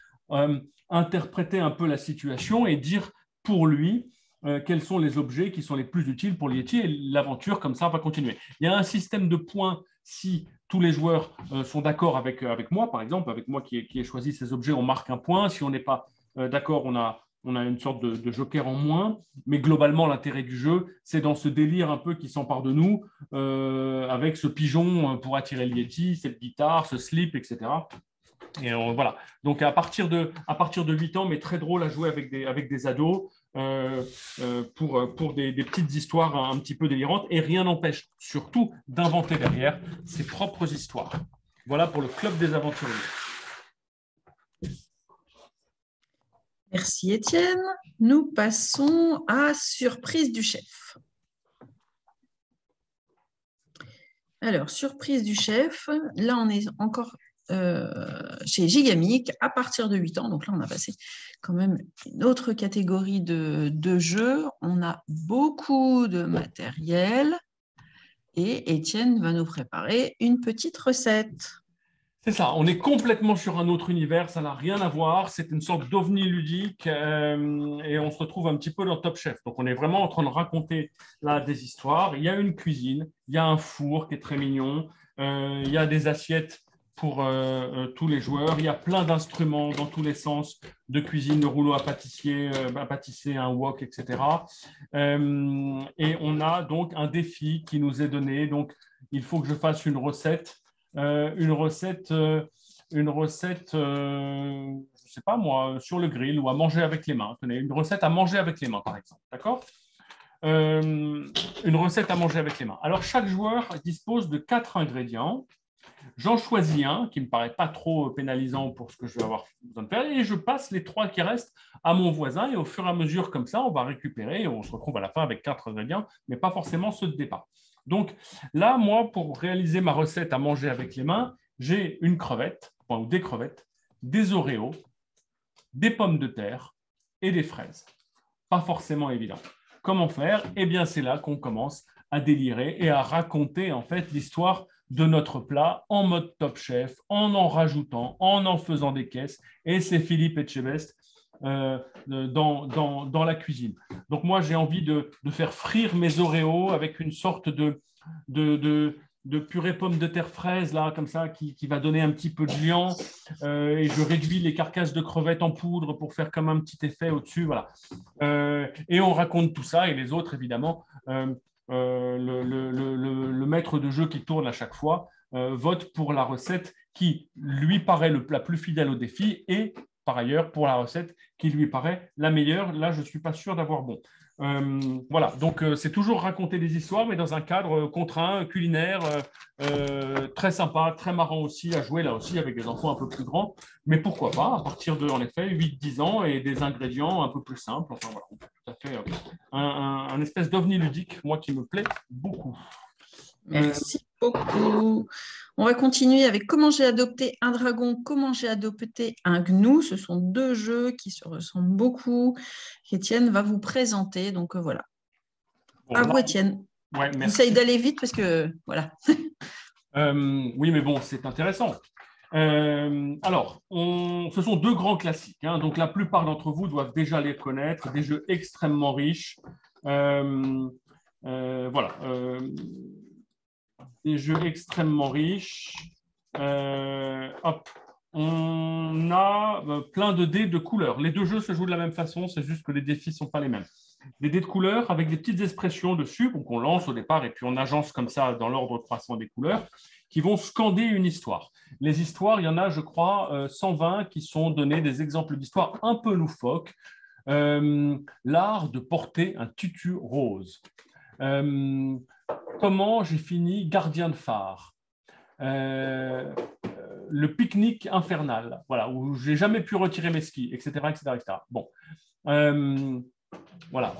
interpréter un peu la situation et dire pour lui quels sont les objets qui sont les plus utiles pour le Yéti, et l'aventure comme ça va continuer. Il y a un système de points si tous les joueurs sont d'accord avec moi, par exemple, avec moi qui ai choisi ces objets, on marque un point. Si on n'est pas d'accord, on a une sorte de joker en moins, mais globalement, l'intérêt du jeu, c'est dans ce délire un peu qui s'empare de nous, avec ce pigeon pour attirer le Yéti, cette guitare, ce slip, etc. Et voilà. Donc, à partir de 8 ans, mais très drôle à jouer avec des ados, pour des petites histoires un petit peu délirantes, et rien n'empêche surtout d'inventer derrière ses propres histoires. Voilà pour le Club des Aventuriers. Merci Étienne. Nous passons à Surprise du chef. Alors, Surprise du chef, là on est encore chez Gigamic à partir de 8 ans. Donc là, on a passé quand même une autre catégorie de jeux. On a beaucoup de matériel et Étienne va nous préparer une petite recette. C'est ça, on est complètement sur un autre univers, ça n'a rien à voir, c'est une sorte d'ovni ludique et on se retrouve un petit peu dans Top Chef. Donc on est vraiment en train de raconter là des histoires. Il y a une cuisine, il y a un four qui est très mignon, il y a des assiettes pour tous les joueurs, il y a plein d'instruments dans tous les sens, de cuisine, de rouleau à pâtisser, un wok, etc. Et on a donc un défi qui nous est donné, donc il faut que je fasse une recette, je ne sais pas moi, sur le grill ou à manger avec les mains. Tenez, une recette à manger avec les mains, par exemple. D'accord ? Une recette à manger avec les mains. Alors, chaque joueur dispose de 4 ingrédients. J'en choisis un qui ne me paraît pas trop pénalisant pour ce que je vais avoir besoin de faire et je passe les 3 qui restent à mon voisin et au fur et à mesure, comme ça, on va récupérer et on se retrouve à la fin avec 4 ingrédients, mais pas forcément ceux de départ. Donc là, moi, pour réaliser ma recette à manger avec les mains, j'ai une crevette, ou des crevettes, des Oreos, des pommes de terre et des fraises. Pas forcément évident. Comment faire ? Eh bien, c'est là qu'on commence à délirer et à raconter en fait l'histoire de notre plat en mode Top Chef, en rajoutant, en faisant des caisses. Et c'est Philippe Etchebest dans la cuisine. Donc moi, j'ai envie de faire frire mes Oreos avec une sorte de purée pomme de terre fraise, là, comme ça, qui va donner un petit peu de liant. Et je réduis les carcasses de crevettes en poudre pour faire comme un petit effet au-dessus. Voilà. Et on raconte tout ça. Et les autres, évidemment, le maître de jeu qui tourne à chaque fois vote pour la recette qui lui paraît la plus fidèle au défi et par ailleurs pour la recette qui lui paraît la meilleure. Là, je ne suis pas sûr d'avoir bon. Voilà, donc c'est toujours raconter des histoires, mais dans un cadre contraint, culinaire, très sympa, très marrant aussi à jouer là aussi avec des enfants un peu plus grands. Mais pourquoi pas, à partir de, en effet, 8-10 ans et des ingrédients un peu plus simples. Enfin voilà, tout à fait un espèce d'ovni ludique, moi qui me plaît beaucoup. Merci beaucoup. On va continuer avec comment j'ai adopté un dragon, comment j'ai adopté un gnou. Ce sont deux jeux qui se ressemblent beaucoup. Étienne va vous présenter. Donc voilà. Bon, à vous, Étienne. Ouais, Essaye d'aller vite parce que voilà. Oui, mais bon, c'est intéressant. Alors, ce sont deux grands classiques. Hein, donc, la plupart d'entre vous doivent déjà les connaître. Des jeux extrêmement riches. Voilà. Des jeux extrêmement riches. Hop. On a plein de dés de couleurs. Les deux jeux se jouent de la même façon, c'est juste que les défis ne sont pas les mêmes. Des dés de couleurs avec des petites expressions dessus, donc on lance au départ et puis on agence comme ça dans l'ordre croissant des couleurs, qui vont scander une histoire. Les histoires, il y en a, je crois, 120 qui sont donnés des exemples d'histoires un peu loufoques. L'art de porter un tutu rose. Comment j'ai fini gardien de phare. Le pique-nique infernal, voilà, où j'ai jamais pu retirer mes skis, etc., etc., etc. Bon, voilà.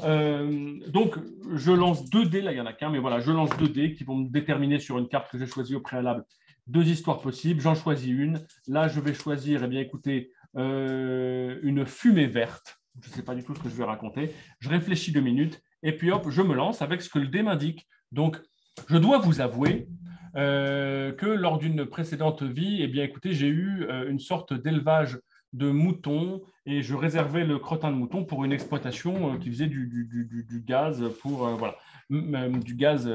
Donc, je lance 2 dés, là, il n'y en a qu'un, mais voilà, je lance 2 dés qui vont me déterminer sur une carte que j'ai choisie au préalable 2 histoires possibles. J'en choisis une. Là, je vais choisir, eh bien, écoutez, une fumée verte. Je ne sais pas du tout ce que je vais raconter. Je réfléchis 2 minutes et puis hop, je me lance avec ce que le dé m'indique. Donc, je dois vous avouer que lors d'une précédente vie, eh bien, écoutez, j'ai eu une sorte d'élevage de moutons et je réservais le crottin de mouton pour une exploitation qui faisait du gaz pour voilà, du gaz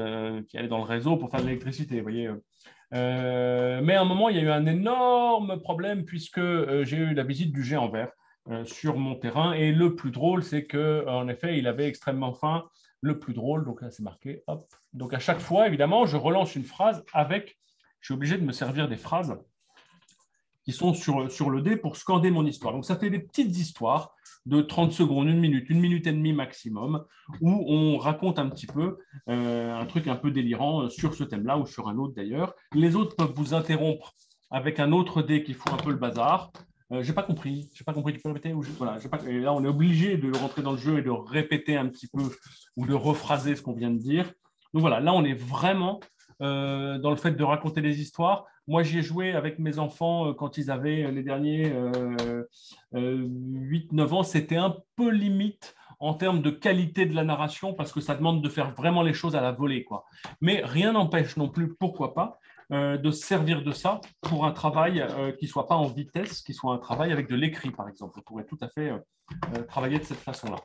qui allait dans le réseau pour faire de l'électricité, vous voyez. Mais à un moment, il y a eu un énorme problème puisque j'ai eu la visite du géant vert sur mon terrain et le plus drôle, c'est qu'en effet, il avait extrêmement faim. Le plus drôle, donc là c'est marqué, hop. Donc à chaque fois, évidemment, je relance une phrase avec, je suis obligé de me servir des phrases qui sont sur le dé pour scander mon histoire. Donc ça fait des petites histoires de 30 secondes, 1 minute et demie maximum, où on raconte un petit peu un truc un peu délirant sur ce thème-là ou sur un autre d'ailleurs. Les autres peuvent vous interrompre avec un autre dé qui fout un peu le bazar. J'ai pas compris, tu peux répéter ou voilà, et là, on est obligé de rentrer dans le jeu et de répéter un petit peu ou de rephraser ce qu'on vient de dire. Donc voilà, là, on est vraiment dans le fait de raconter des histoires. Moi, j'y ai joué avec mes enfants quand ils avaient les derniers 8-9 ans. C'était un peu limite en termes de qualité de la narration parce que ça demande de faire vraiment les choses à la volée, quoi. Mais rien n'empêche non plus, pourquoi pas, de se servir de ça pour un travail qui ne soit pas en vitesse, qui soit un travail avec de l'écrit, par exemple. On pourrait tout à fait travailler de cette façon-là.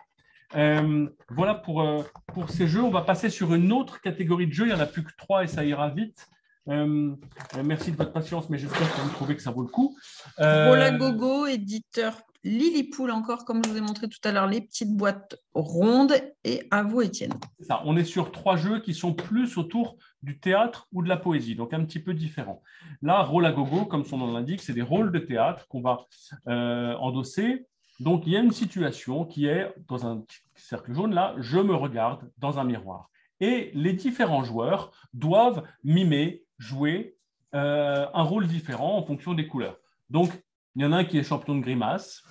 Voilà pour ces jeux. On va passer sur une autre catégorie de jeux. Il n'y en a plus que 3 et ça ira vite. Merci de votre patience, mais j'espère que vous trouvez que ça vaut le coup. Rola Gogo, éditeur Lilipool, encore comme je vous ai montré tout à l'heure, les petites boîtes rondes. Et à vous, Étienne. C'est ça. On est sur 3 jeux qui sont plus autour du théâtre ou de la poésie, donc un petit peu différents. Là, Rola Gogo, comme son nom l'indique, c'est des rôles de théâtre qu'on va endosser. Donc, il y a une situation qui est, dans un cercle jaune, là, je me regarde dans un miroir. Et les différents joueurs doivent mimer, jouer un rôle différent en fonction des couleurs. Donc, il y en a un qui est champion de grimace,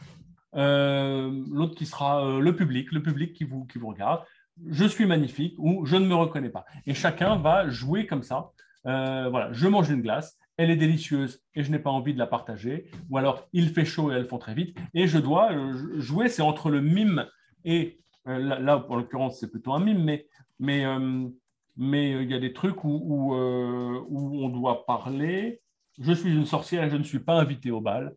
l'autre qui sera le public qui vous regarde. Je suis magnifique ou je ne me reconnais pas. Et chacun va jouer comme ça. Voilà, je mange une glace, elle est délicieuse et je n'ai pas envie de la partager. Ou alors, il fait chaud et elles font très vite. Et je dois jouer, c'est entre le mime et, là, en l'occurrence, c'est plutôt un mime, mais il y a des trucs où on doit parler. Je suis une sorcière et je ne suis pas invitée au bal.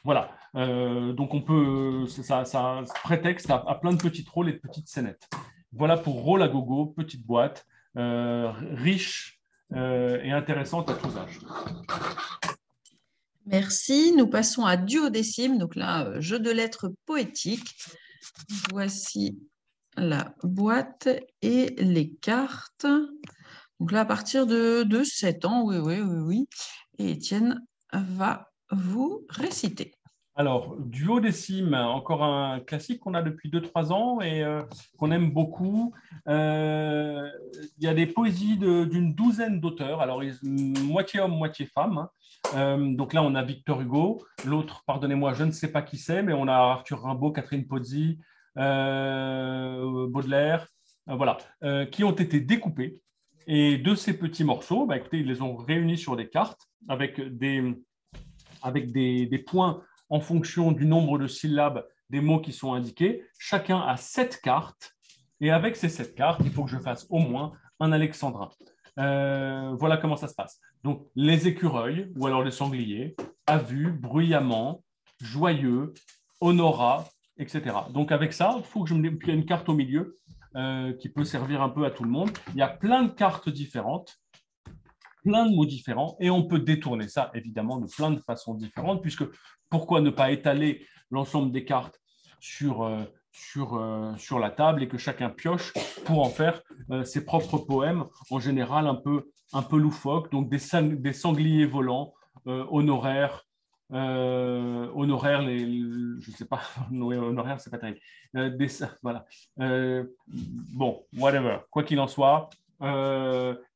Voilà. Donc, on peut, ça prétexte à plein de petits rôles et de petites scénettes. Voilà pour Rôle à gogo, petite boîte. riche et intéressante à tous âges. Merci. Nous passons à duodécime. Donc là, jeu de lettres poétique. Voici la boîte et les cartes. Donc là, à partir de 7 ans, oui. Et Étienne va vous réciter. Alors, duodécime, encore un classique qu'on a depuis 2-3 ans et qu'on aime beaucoup. Il y a des poésies d'une douzaine d'auteurs, alors moitié homme, moitié femme. Donc là, on a Victor Hugo. L'autre, pardonnez-moi, je ne sais pas qui c'est, mais on a Arthur Rimbaud, Catherine Pozzi, Baudelaire, voilà, qui ont été découpés. Et de ces petits morceaux, écoutez, ils les ont réunis sur des cartes avec des points en fonction du nombre de syllabes des mots qui sont indiqués. Chacun a 7 cartes. Et avec ces 7 cartes, il faut que je fasse au moins un alexandrin. Voilà comment ça se passe. Donc, les écureuils, ou alors les sangliers, à vue, bruyamment, joyeux, honorat, etc. Donc, avec ça, il faut que je me... Puis, il y a une carte au milieu qui peut servir un peu à tout le monde. Il y a plein de cartes différentes, plein de mots différents, et on peut détourner ça, évidemment, de plein de façons différentes, puisque pourquoi ne pas étaler l'ensemble des cartes sur la table et que chacun pioche pour en faire ses propres poèmes, en général un peu loufoques, donc des sangliers volants, honoraires, je ne sais pas, honoraires, c'est pas terrible. Voilà. Bon, whatever, quoi qu'il en soit,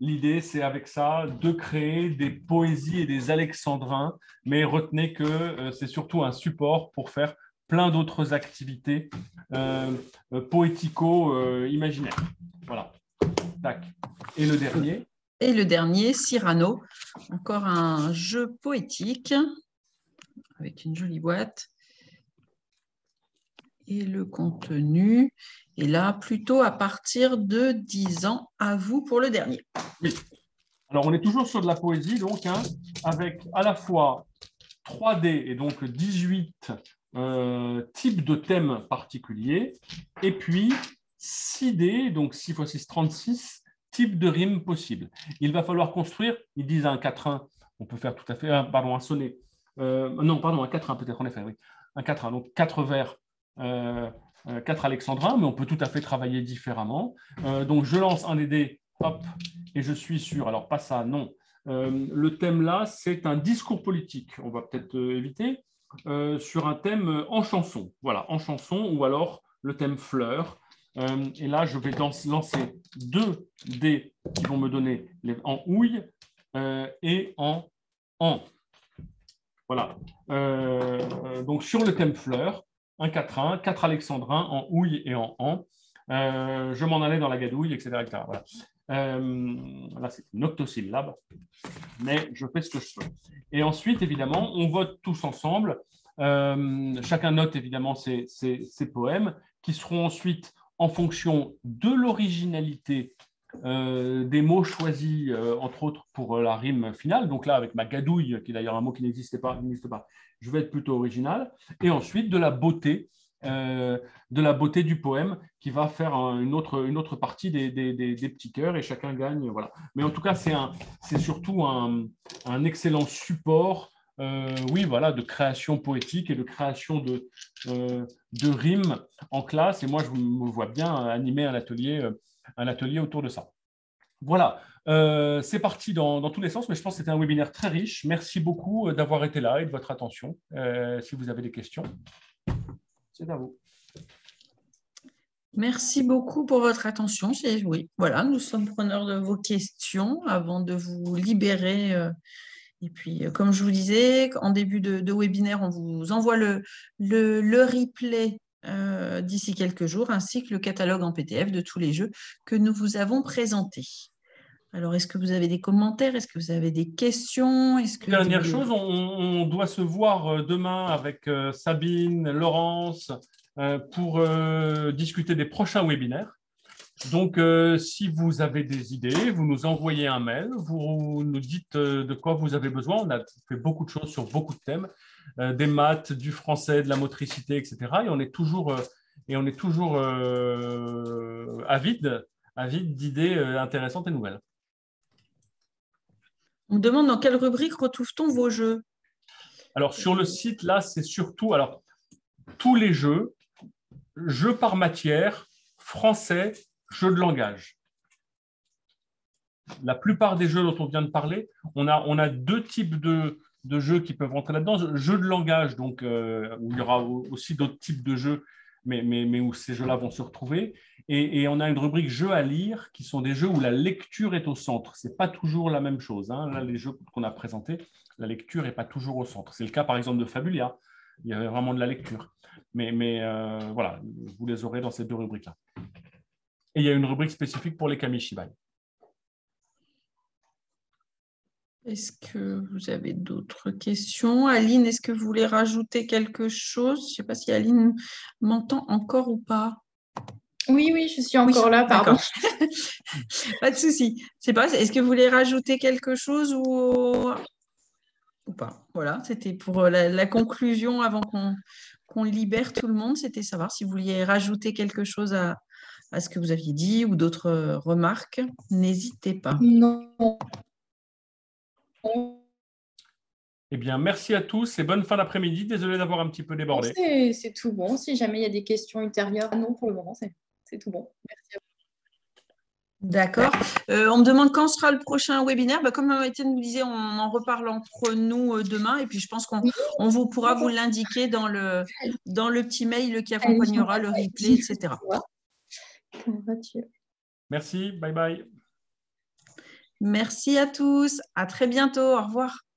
l'idée, c'est avec ça de créer des poésies et des alexandrins, mais retenez que c'est surtout un support pour faire plein d'autres activités poético-imaginaires. Voilà. Tac. Et le dernier. Et le dernier, Cyrano. Encore un jeu poétique avec une jolie boîte. Et le contenu est là plutôt à partir de 10 ans. À vous pour le dernier. Oui. Alors, on est toujours sur de la poésie, donc, avec à la fois 3D et donc 18 types de thèmes particuliers, et puis 6D, donc 6 x 6, 36 types de rimes possibles. Il va falloir construire, ils disent un quatrain, on peut faire tout à fait, un sonnet, un quatrain peut-être en effet, oui, un quatrain, donc 4 vers, 4 alexandrins, mais on peut tout à fait travailler différemment. Donc je lance un des dés, hop, et je suis sur, alors pas ça, non. Le thème là, c'est un discours politique, on va peut-être éviter, sur un thème en chanson, voilà, en chanson, ou alors le thème fleurs. Et là, je vais lancer 2 dés qui vont me donner en houille et en an. Voilà. Donc, sur le thème fleurs, un quatrain, 4 alexandrins en houille et en an. Je m'en allais dans la gadouille, etc. etc. Voilà. Là, c'est une octosyllabe, mais je fais ce que je peux. Et ensuite, évidemment, on vote tous ensemble. Chacun note évidemment ses poèmes qui seront ensuite en fonction de l'originalité des mots choisis, entre autres pour la rime finale. Donc là, avec ma gadouille, qui est d'ailleurs un mot qui n'existe pas, je vais être plutôt original. Et ensuite, de la beauté du poème qui va faire une autre partie des petits cœurs et chacun gagne. Voilà. Mais en tout cas, c'est surtout un excellent support de création poétique et de création de rimes en classe. Et moi, je me vois bien animer un atelier autour de ça. Voilà, c'est parti dans tous les sens, mais je pense que c'était un webinaire très riche. Merci beaucoup d'avoir été là et de votre attention. Si vous avez des questions, c'est à vous. Merci beaucoup pour votre attention. Oui, voilà, nous sommes preneurs de vos questions avant de vous libérer. Et puis, comme je vous disais, en début de webinaire, on vous envoie le replay d'ici quelques jours, ainsi que le catalogue en PDF de tous les jeux que nous vous avons présentés. Alors, est-ce que vous avez des commentaires? Est-ce que vous avez des questions? Dernière chose, on doit se voir demain avec Sabine, Laurence, pour discuter des prochains webinaires. Donc, si vous avez des idées, vous nous envoyez un mail, vous nous dites de quoi vous avez besoin. On a fait beaucoup de choses sur beaucoup de thèmes, des maths, du français, de la motricité, etc. Et on est toujours avide avide d'idées intéressantes et nouvelles. On me demande dans quelle rubrique retrouve-t-on vos jeux? Alors, sur le site, là, c'est surtout tous les jeux, jeux par matière, français, jeux de langage. La plupart des jeux dont on vient de parler, on a deux types de jeux qui peuvent rentrer là-dedans. Jeux de langage, donc, où il y aura aussi d'autres types de jeux, mais où ces jeux-là vont se retrouver. Et on a une rubrique jeux à lire, qui sont des jeux où la lecture est au centre. Ce n'est pas toujours la même chose. Hein. Là, les jeux qu'on a présentés, la lecture n'est pas toujours au centre. C'est le cas, par exemple, de Fabulia. Il y avait vraiment de la lecture. Mais voilà, vous les aurez dans ces deux rubriques-là. Et il y a une rubrique spécifique pour les Kamishibai. Est-ce que vous avez d'autres questions? Aline, est-ce que vous voulez rajouter quelque chose? Je ne sais pas si Aline m'entend encore ou pas. Oui, je suis encore là, pardon. Pas de souci. Est-ce que vous voulez rajouter quelque chose ou pas? Voilà, c'était pour la conclusion avant qu'on libère tout le monde. C'était savoir si vous vouliez rajouter quelque chose à ce que vous aviez dit ou d'autres remarques. N'hésitez pas. Non. Eh bien, merci à tous et bonne fin d'après-midi. Désolé d'avoir un petit peu débordé. C'est tout bon. Si jamais il y a des questions ultérieures, non, pour le moment, c'est tout bon. Merci à vous. D'accord. On me demande quand sera le prochain webinaire. Comme Étienne nous disait, on en reparle entre nous demain. Et puis, je pense qu'on pourra vous l'indiquer dans le petit mail qui accompagnera le replay, etc. Comment vas-tu? Merci. Bye bye. Merci à tous. À très bientôt. Au revoir.